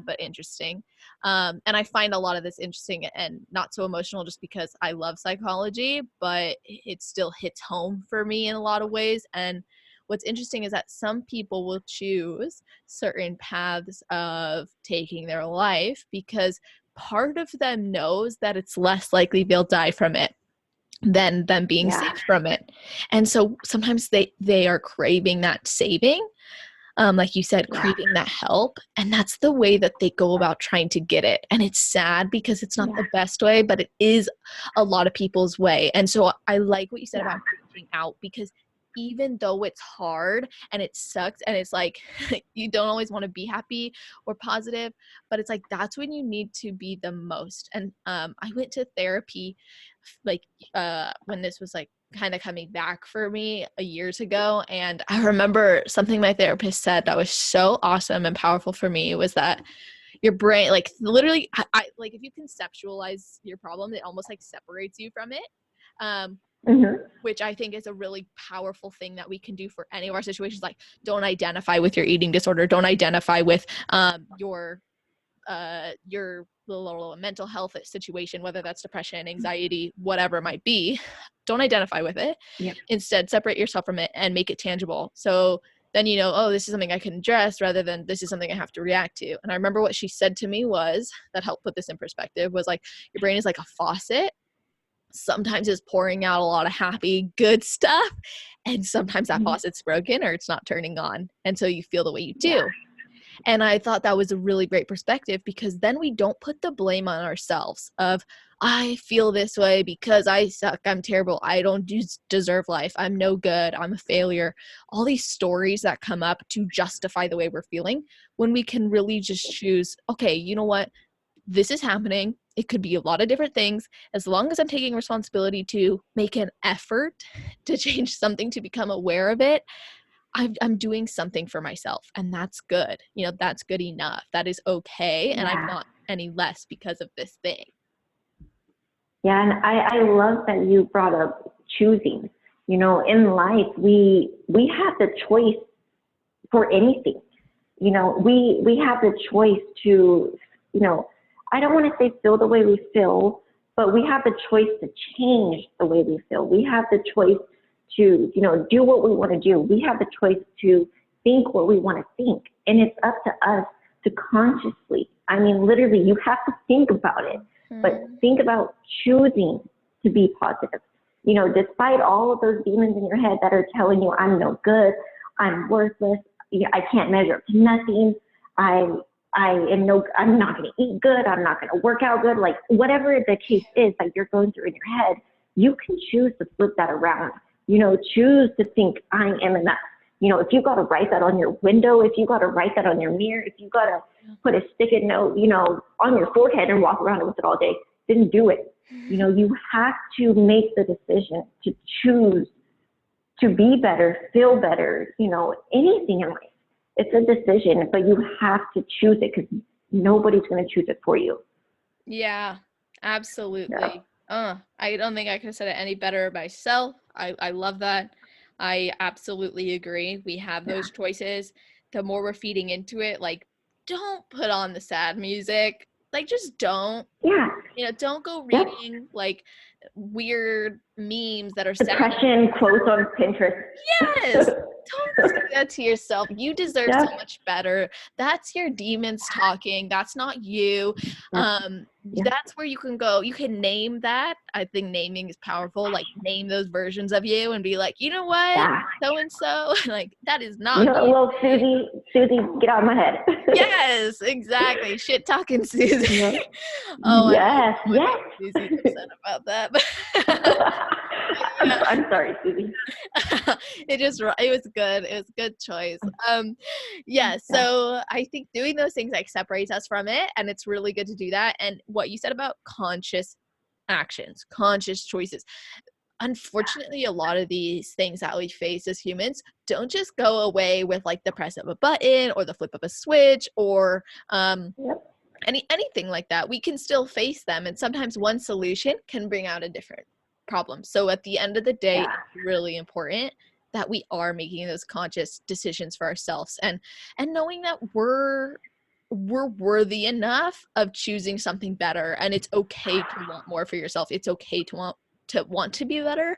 but interesting, and I find a lot of this interesting and not so emotional just because I love psychology, but it still hits home for me in a lot of ways. And what's interesting is that some people will choose certain paths of taking their life because part of them knows that it's less likely they'll die from it than them being Yeah. safe from it. And so sometimes they are craving that saving, like you said, Yeah. craving that help, and that's the way that they go about trying to get it. And it's sad because it's not Yeah. the best way, but it is a lot of people's way. And so I like what you said Yeah. about reaching out, because even though it's hard and it sucks and it's like you don't always want to be happy or positive, but it's like that's when you need to be the most. And I went to therapy like when this was like kind of coming back for me years ago, and I remember something my therapist said that was so awesome and powerful for me was that your brain, like literally, I like if you conceptualize your problem, it almost like separates you from it, um, Mm-hmm. which I think is a really powerful thing that we can do for any of our situations. Like, don't identify with your eating disorder, don't identify with your little mental health situation, whether that's depression, anxiety, whatever it might be. Don't identify with it. Yep. Instead, separate yourself from it and make it tangible. So then you know, oh, this is something I can address rather than this is something I have to react to. And I remember what she said to me was that helped put this in perspective was like, your brain is like a faucet. Sometimes it's pouring out a lot of happy, good stuff. And sometimes that Mm-hmm. faucet's broken or it's not turning on. And so you feel the way you Yeah. do. And I thought that was a really great perspective because then we don't put the blame on ourselves of, I feel this way because I suck, I'm terrible, I don't deserve life, I'm no good, I'm a failure. All these stories that come up to justify the way we're feeling, when we can really just choose, okay, you know what? This is happening. It could be a lot of different things. As long as I'm taking responsibility to make an effort to change something, to become aware of it, I'm doing something for myself, and that's good. You know, that's good enough. That is okay, and I'm Yeah. not any less because of this thing. Yeah, and I love that you brought up choosing. You know, in life, we have the choice for anything. You know, we have the choice to, you know, I don't want to say feel the way we feel, but we have the choice to change the way we feel. We have the choice to, you know, do what we want to do. We have the choice to think what we want to think. And it's up to us to consciously, I mean, literally, you have to think about it, but think about choosing to be positive. You know, despite all of those demons in your head that are telling you, I'm no good, I'm worthless. I can't measure up to nothing. I I'm not going to eat good. I'm not going to work out good. Like whatever the case is that you're going through in your head, you can choose to flip that around. Choose to think I am enough. If you got to write that on your window, if you got to write that on your mirror, if you got to put a stick-it note, on your forehead and walk around with it all day, then do it. You have to make the decision to choose to be better, feel better, anything in life. It's a decision, but you have to choose it because nobody's going to choose it for you. Yeah, absolutely. Yeah. I don't think I could have said it any better myself. I love that. I absolutely agree. We have those choices. The more we're feeding into it, like, don't put on the sad music. Like, just don't. Yeah. Don't go Yep. reading like weird memes that are sad. Depression quotes on Pinterest. Yes. Don't do that to yourself. You deserve Yep. so much better. That's your demons talking. That's not you. Yep. That's where you can go. You can name that. I think naming is powerful. Like, name those versions of you and be like, you know what? Yeah. So and so. Like, that is not me. Well, Susie, get out of my head. Yes, exactly. Shit talking Susie. Yeah. Oh, yes. Yes. Susie's upset about that. I'm sorry, Susie. It was good. It was a good choice. Yeah, so I think doing those things like separates us from it, and it's really good to do that. And what you said about conscious actions, conscious choices. Unfortunately, a lot of these things that we face as humans don't just go away with like the press of a button or the flip of a switch or anything like that. We can still face them, and sometimes one solution can bring out a different problem. So at the end of the day, it's really important that we are making those conscious decisions for ourselves and knowing that we're worthy enough of choosing something better, and it's okay to want more for yourself. It's okay to want to be better.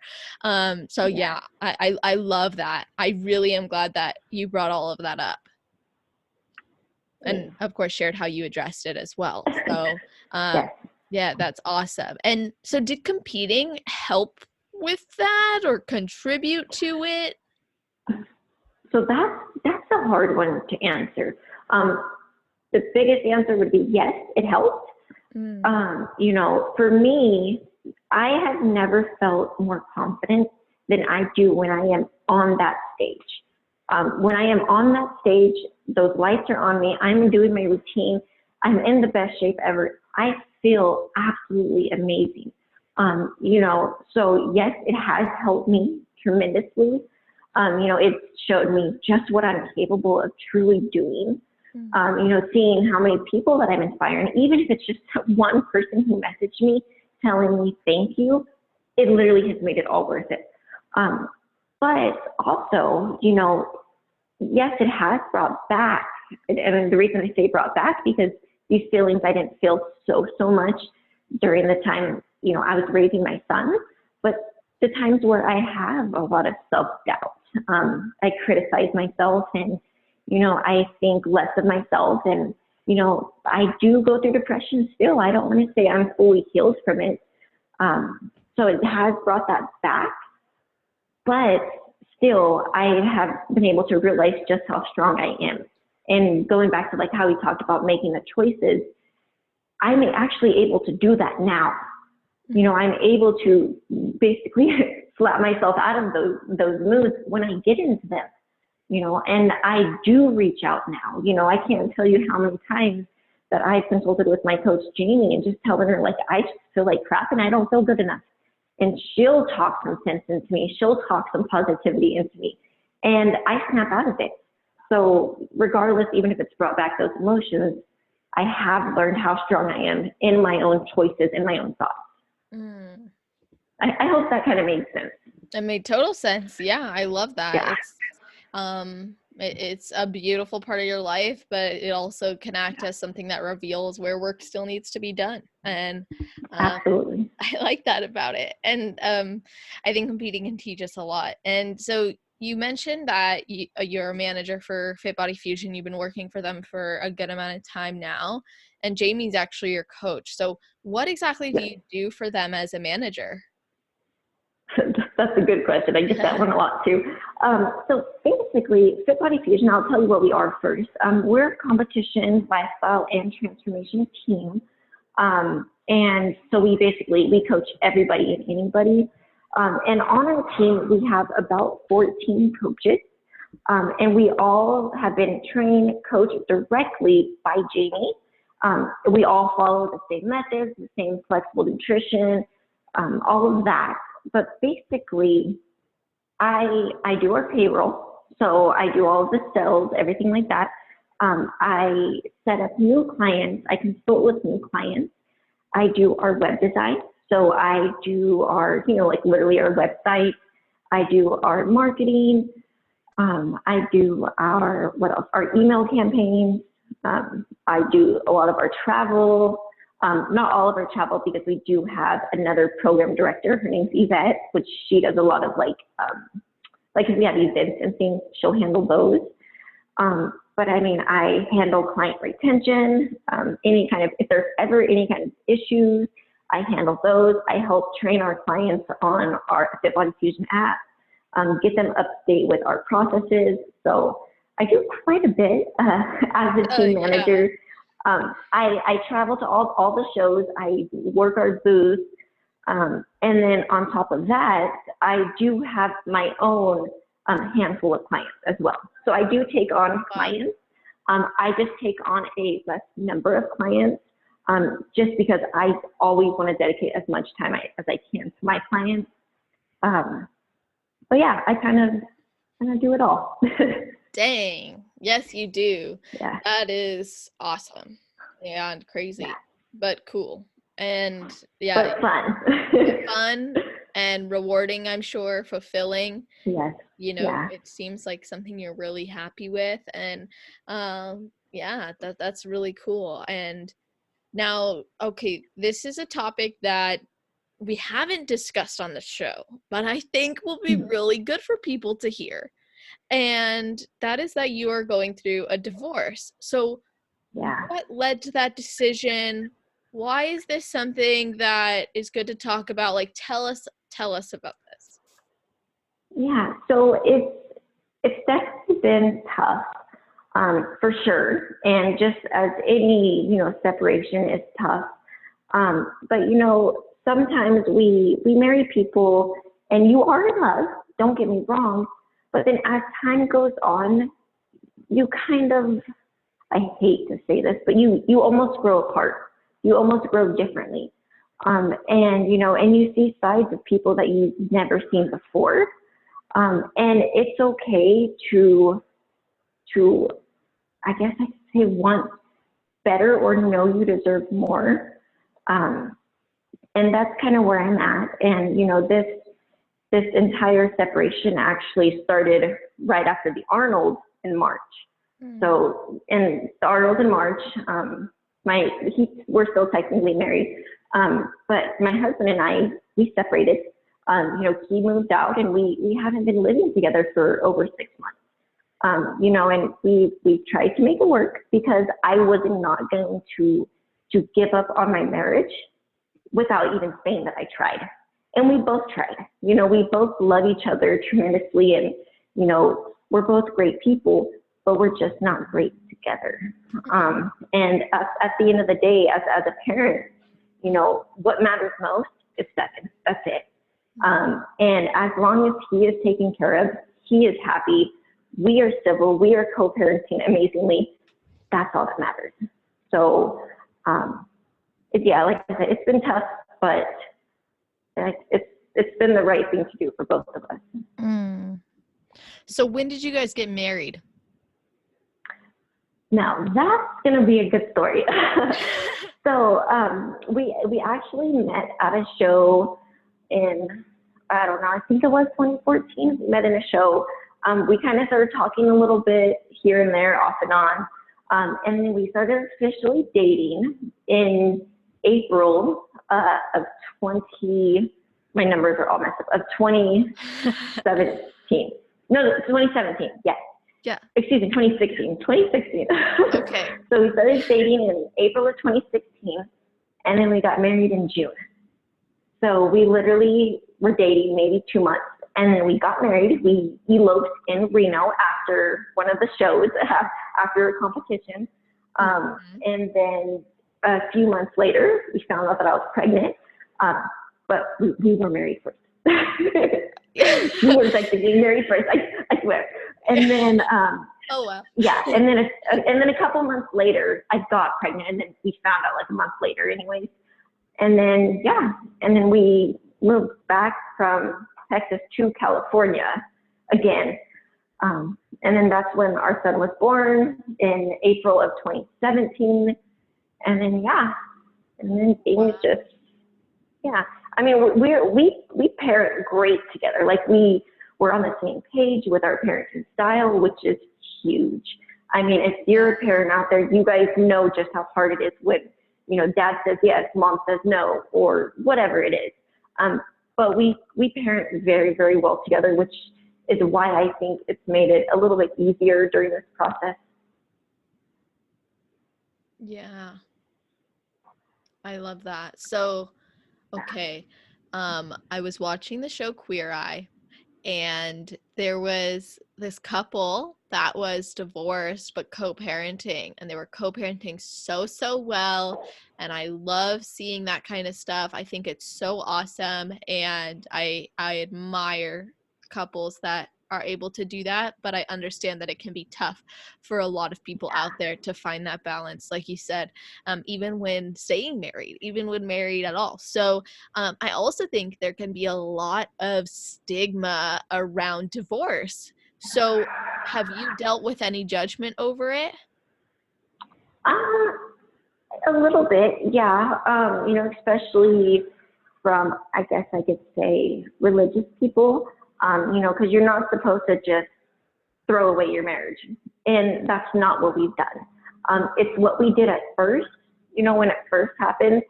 So yeah, I love that. I really am glad that you brought all of that up. And of course shared how you addressed it as well. So yeah, that's awesome. And so did competing help with that or contribute to it? So that's a hard one to answer. The biggest answer would be yes, it helped. For me, I have never felt more confident than I do when I am on that stage. When I am on that stage, those lights are on me, I'm doing my routine, I'm in the best shape ever. I feel absolutely amazing. So yes, it has helped me tremendously. It showed me just what I'm capable of truly doing. Seeing how many people that I'm inspiring, even if it's just one person who messaged me telling me thank you, it literally has made it all worth it. But also, yes, it has brought back, and the reason I say brought back, because these feelings I didn't feel so much during the time, I was raising my son, but the times where I have a lot of self-doubt, I criticize myself and, I think less of myself, and, I do go through depression still. I don't want to say I'm fully healed from it. So it has brought that back, but still I have been able to realize just how strong I am. And going back to like how we talked about making the choices, I'm actually able to do that now. I'm able to basically slap myself out of those moods when I get into them, and I do reach out now. I can't tell you how many times that I've consulted with my coach, Jamie, and just telling her, like, I just feel like crap and I don't feel good enough. And she'll talk some sense into me. She'll talk some positivity into me. And I snap out of it. So regardless, even if it's brought back those emotions, I have learned how strong I am in my own choices and my own thoughts. I hope that kind of made sense. It made total sense. Yeah, I love that. Yeah. It's a beautiful part of your life, but it also can act as something that reveals where work still needs to be done. And absolutely, I like that about it. And I think competing can teach us a lot. And so you mentioned that you're a manager for Fit Body Fusion. You've been working for them for a good amount of time now, and Jamie's actually your coach. So what exactly do you do for them as a manager? That's a good question. I get that one a lot too. So basically, Fit Body Fusion, I'll tell you what we are first. We're a competition, lifestyle, and transformation team. And so we coach everybody and anybody. And on our team, we have about 14 coaches. And we all have been trained, coached directly by Jamie. We all follow the same methods, the same flexible nutrition, all of that. But basically, I do our payroll. So I do all of the sales, everything like that. I set up new clients. I consult with new clients. I do our web design. So I do our, like literally our website. I do our marketing. I do our email campaigns. I do a lot of our travel. Not all of our travel, because we do have another program director. Her name's Yvette, which she does a lot of if we have events and things, she'll handle those. But I mean, I handle client retention, if there's ever any kind of issues, I handle those. I help train our clients on our Fit Body Fusion app, get them up to date with our processes. So I do quite a bit as a team manager. I travel to all the shows. I work our booth. And then on top of that, I do have my own handful of clients as well. So I do take on clients. I just take on a less number of clients just because I always want to dedicate as much time as I can to my clients. But yeah, I kind of do it all. Dang. Yes, you do. Yeah. That is awesome. Yeah, and crazy, but cool. And yeah, but fun. Fun and rewarding, I'm sure, fulfilling. Yes. It seems like something you're really happy with. And that's really cool. And now, okay, this is a topic that we haven't discussed on the show, but I think will be really good for people to hear. And that is that you are going through a divorce. So what led to that decision? Why is this something that is good to talk about? Like, tell us about this. Yeah, so it's definitely been tough, for sure. And just as any, separation is tough. But, sometimes we marry people and you are in love, don't get me wrong, but then as time goes on, you kind of, I hate to say this, but you almost grow apart. You almost grow differently. And you see sides of people that you've never seen before. And it's okay to, I guess I could say, want better or know you deserve more. And that's kind of where I'm at. And, this entire separation actually started right after the Arnold in March. So in the Arnold in March, we're still technically married, but my husband and I, we separated. He moved out and we haven't been living together for over 6 months. And we tried to make it work because I was not going to give up on my marriage without even saying that I tried. And we both tried. We both love each other tremendously, and we're both great people, but we're just not great together. And at the end of the day, as a parent, what matters most is second. That's it. And as long as he is taken care of, he is happy, we are civil, we are co-parenting amazingly, that's all that matters. So, like I said, it's been tough, but it's been the right thing to do for both of us. So when did you guys get married? Now that's going to be a good story. So we actually met at a show in, I don't know, I think it was 2014. We met in a show. We kind of started talking a little bit here and there, off and on. And then we started officially dating in April of 20, my numbers are all messed up, of 2017. No, 2017, yes. Yeah. Excuse me, 2016. Okay. So we started dating in April of 2016, and then we got married in June. So we literally were dating maybe 2 months, and then we got married. We eloped in Reno after one of the shows, after a competition. And then a few months later, we found out that I was pregnant, but we were married first. We were like getting married first, I swear. And then, Oh wow. yeah, and then a couple months later, I got pregnant, and then we found out like a month later, anyways. And then we moved back from Texas to California again. And then that's when our son was born in April of 2017. And then things just, I mean, we parent great together. Like we're on the same page with our parenting style, which is huge. I mean, if you're a parent out there, you guys know just how hard it is when, dad says yes, mom says no, or whatever it is. But we parent very, very well together, which is why I think it's made it a little bit easier during this process. Yeah. I love that. So, okay. I was watching the show Queer Eye, and there was this couple that was divorced but co-parenting, and they were co-parenting so well, and I love seeing that kind of stuff. I think it's so awesome, and I admire couples that are able to do that, but I understand that it can be tough for a lot of people out there to find that balance, like you said, even when staying married, even when married at all. So I also think there can be a lot of stigma around divorce. So have you dealt with any judgment over it? A little bit, yeah. Especially from, I guess I could say, religious people, because you're not supposed to just throw away your marriage. And that's not what we've done. It's what we did at first, when it first happened.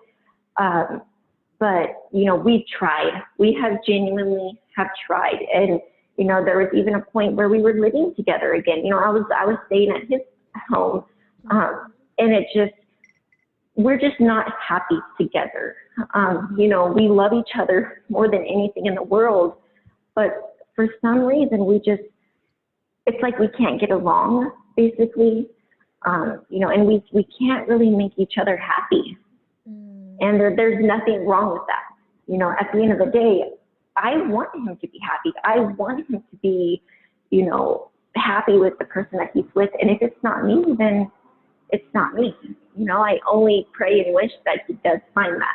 But, we tried. We have genuinely have tried. And, there was even a point where we were living together again. I was staying at his home. And we're just not happy together. We love each other more than anything in the world. But for some reason, it's like we can't get along, basically. And we can't really make each other happy. And there's nothing wrong with that. At the end of the day, I want him to be happy. I want him to be, happy with the person that he's with. And if it's not me, then it's not me. I only pray and wish that he does find that.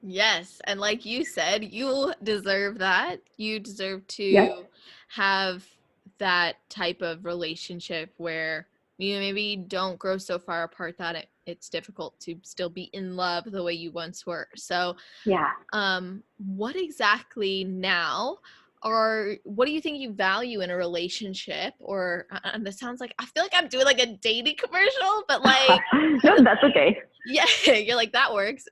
Yes. And like you said, you deserve that. You deserve to have that type of relationship where you maybe don't grow so far apart that it's difficult to still be in love the way you once were. So, what exactly now, or what do you think you value in a relationship? Or this sounds like, I feel like I'm doing like a dating commercial, but like no, that's okay. Yeah, you're like, that works.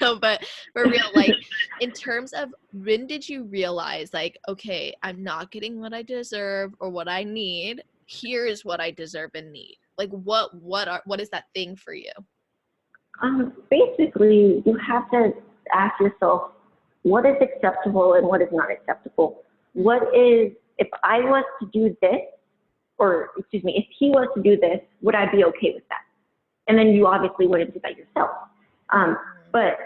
No, but for real, like in terms of when did you realize like, okay, I'm not getting what I deserve or what I need. Here's what I deserve and need. Like what is that thing for you? Basically, you have to ask yourself, what is acceptable and what is not acceptable? If I was to do this, if he was to do this, would I be okay with that? And then you obviously wouldn't do that yourself. But,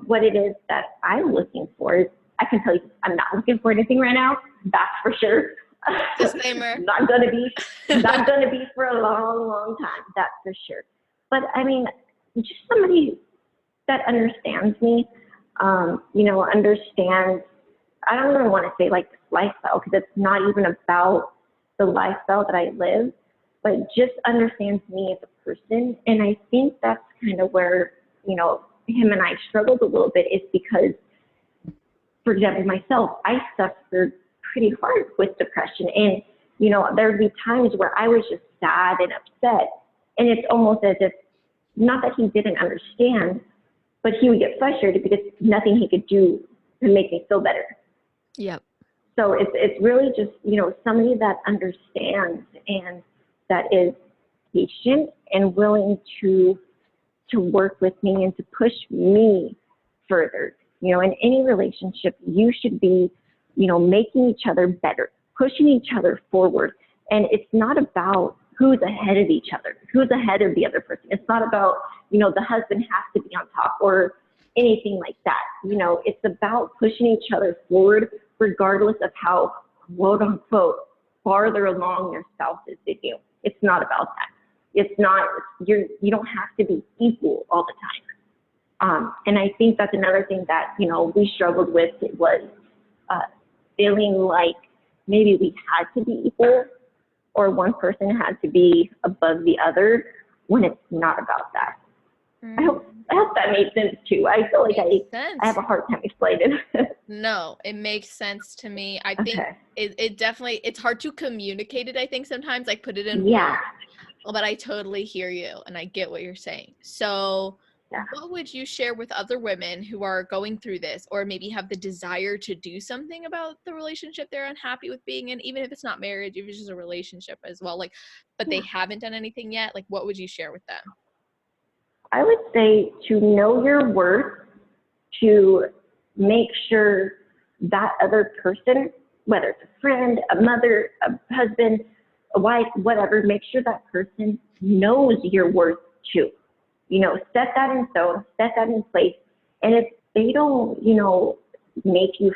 what it is that I'm looking for is, I can tell you, I'm not looking for anything right now. That's for sure. Disclaimer. not gonna be for a long, long time. That's for sure. But I mean, just somebody that understands me, understands, I don't even want to say like lifestyle, because it's not even about the lifestyle that I live, but just understands me as a person. And I think that's kind of where, him and I struggled a little bit, is because, for example, myself, I suffered pretty hard with depression. And, there would be times where I was just sad and upset. And it's almost as if, not that he didn't understand, but he would get frustrated because nothing he could do to make me feel better. Yep. So it's really just, somebody that understands and that is patient and willing to work with me and to push me further. You know, in any relationship, you should be, you know, making each other better, pushing each other forward. And it's not about who's ahead of each other, who's ahead of the other person. It's not about, you know, the husband has to be on top or anything like that. You know, it's about pushing each other forward, regardless of how, quote unquote, farther along your spouse is than you. It's not about that. It's not, you don't have to be equal all the time. And I think that's another thing that, you know, we struggled with. It was feeling like maybe we had to be equal or one person had to be above the other when it's not about that. I hope that made sense too. I feel like I have a hard time explaining it. No, it makes sense to me. I think it definitely, it's hard to communicate it, I think sometimes, like put it in words, but I totally hear you and I get what you're saying. So what would you share with other women who are going through this or maybe have the desire to do something about the relationship they're unhappy with being in, even if it's not marriage, if it's just a relationship as well, like, but they haven't done anything yet? Like, what would you share with them? I would say to know your worth, to make sure that other person, whether it's a friend, a mother, a husband, a wife, whatever, make sure that person knows your worth too. You know, set that in stone, set that in place. And if they don't, you know, make you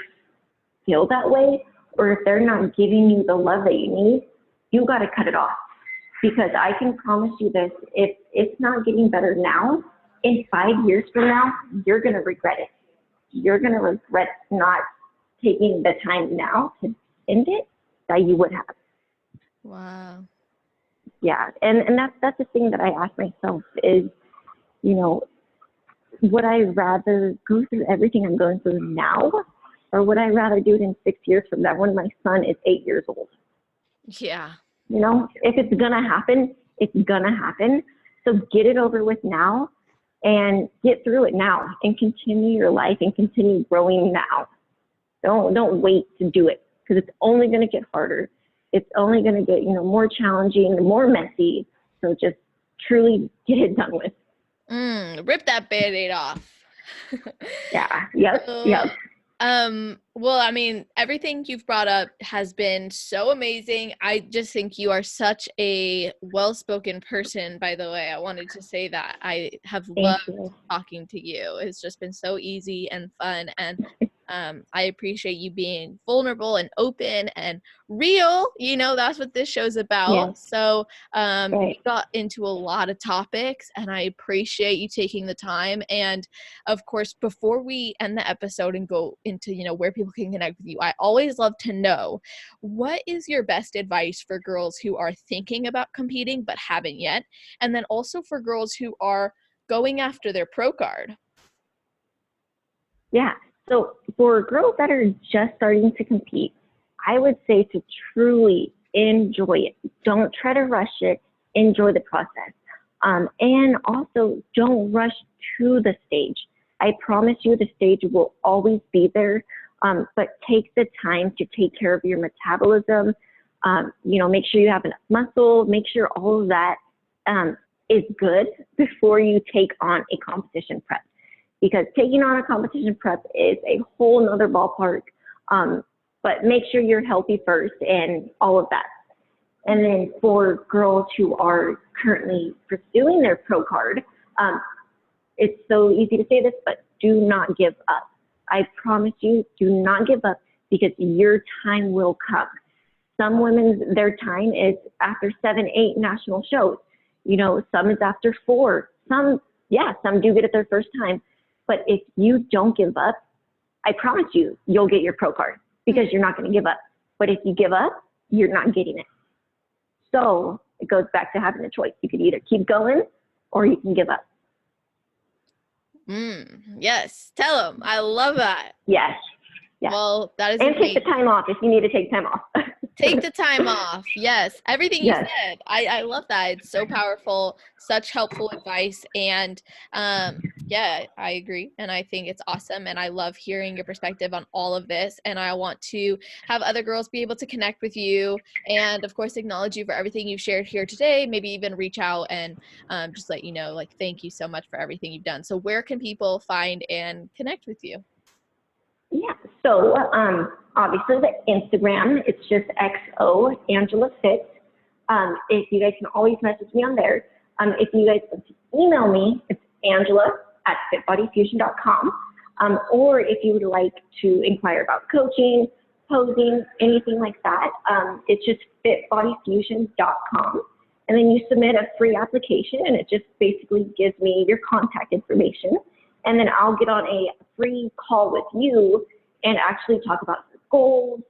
feel that way, or if they're not giving you the love that you need, you got to cut it off. Because I can promise you this, if it's not getting better now, in 5 years from now, you're going to regret it. You're going to regret not taking the time now to end it that you would have. Wow. Yeah, and that's the thing that I ask myself is, you know, would I rather go through everything I'm going through now, or would I rather do it in 6 years from now when my son is 8 years old? Yeah. You know, if it's going to happen, it's going to happen. So get it over with now and get through it now and continue your life and continue growing now. Don't wait to do it because it's only going to get harder. It's only going to get, you know, more challenging, more messy. So just truly get it done with. Rip that Band-Aid off. Yeah. Yep. Well, I mean, everything you've brought up has been so amazing. I just think you are such a well-spoken person, by the way. I wanted to say that. I have loved talking to you. It's just been so easy and fun. And I appreciate you being vulnerable and open and real. You know, that's what this show's about. Yes. So we got into a lot of topics, and I appreciate you taking the time. And of course, before we end the episode and go into, you know, where people can connect with you, I always love to know, what is your best advice for girls who are thinking about competing but haven't yet? And then also for girls who are going after their pro card. Yeah. So for girls that are just starting to compete, I would say to truly enjoy it. Don't try to rush it. Enjoy the process. And also don't rush to the stage. I promise you the stage will always be there, but take the time to take care of your metabolism. You know, make sure you have enough muscle, make sure all of that is good before you take on a competition prep. Because taking on a competition prep is a whole nother ballpark, but make sure you're healthy first and all of that. And then for girls who are currently pursuing their pro card, it's so easy to say this, but do not give up. I promise you, do not give up because your time will come. Some women, their time is after 7, 8 national shows. You know, some is after 4. Some do get it their first time. But if you don't give up, I promise you, you'll get your pro card because you're not going to give up. But if you give up, you're not getting it. So it goes back to having a choice. You could either keep going or you can give up. Yes. Tell them. I love that. Yes. Well, that is and amazing. Take the time off if you need to take time off. Take the time off. Yes. Everything you said. I love that. It's so powerful, such helpful advice. And yeah, I agree. And I think it's awesome. And I love hearing your perspective on all of this. And I want to have other girls be able to connect with you and of course, acknowledge you for everything you've shared here today. Maybe even reach out and just let you know, like, thank you so much for everything you've done. So where can people find and connect with you? So obviously the Instagram, it's just XO Angela Fits. If you guys can always message me on there. If you guys want to email me, it's angela@fitbodyfusion.com. Or if you would like to inquire about coaching, posing, anything like that, it's just fitbodyfusion.com. And then you submit a free application, and it just basically gives me your contact information. And then I'll get on a free call with you and actually talk about your goals,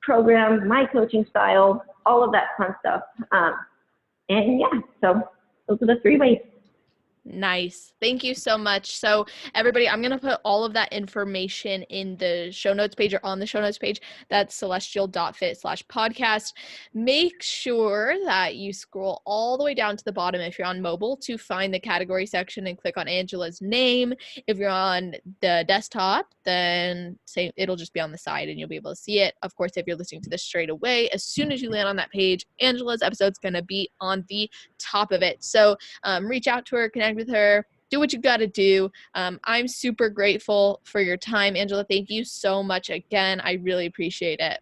program, my coaching style, all of that fun stuff. And yeah, so those are the 3 ways. Nice. Thank you so much. So everybody, I'm going to put all of that information in the show notes page or on the show notes page. That's celestial.fit/podcast. Make sure that you scroll all the way down to the bottom if you're on mobile to find the category section and click on Angela's name. If you're on the desktop, then it'll just be on the side and you'll be able to see it. Of course, if you're listening to this straight away, as soon as you land on that page, Angela's episode's going to be on the top of it. So reach out to her, connect with her, do what you got to do. I'm super grateful for your time, Angela. Thank you so much again. I really appreciate it.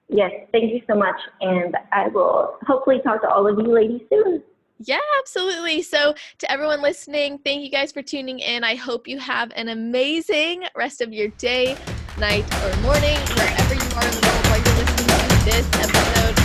Yes, thank you so much. And I will hopefully talk to all of you ladies soon. Yeah, absolutely. So to everyone listening, thank you guys for tuning in. I hope you have an amazing rest of your day, night, or morning, wherever you are in the world while you're listening to this episode.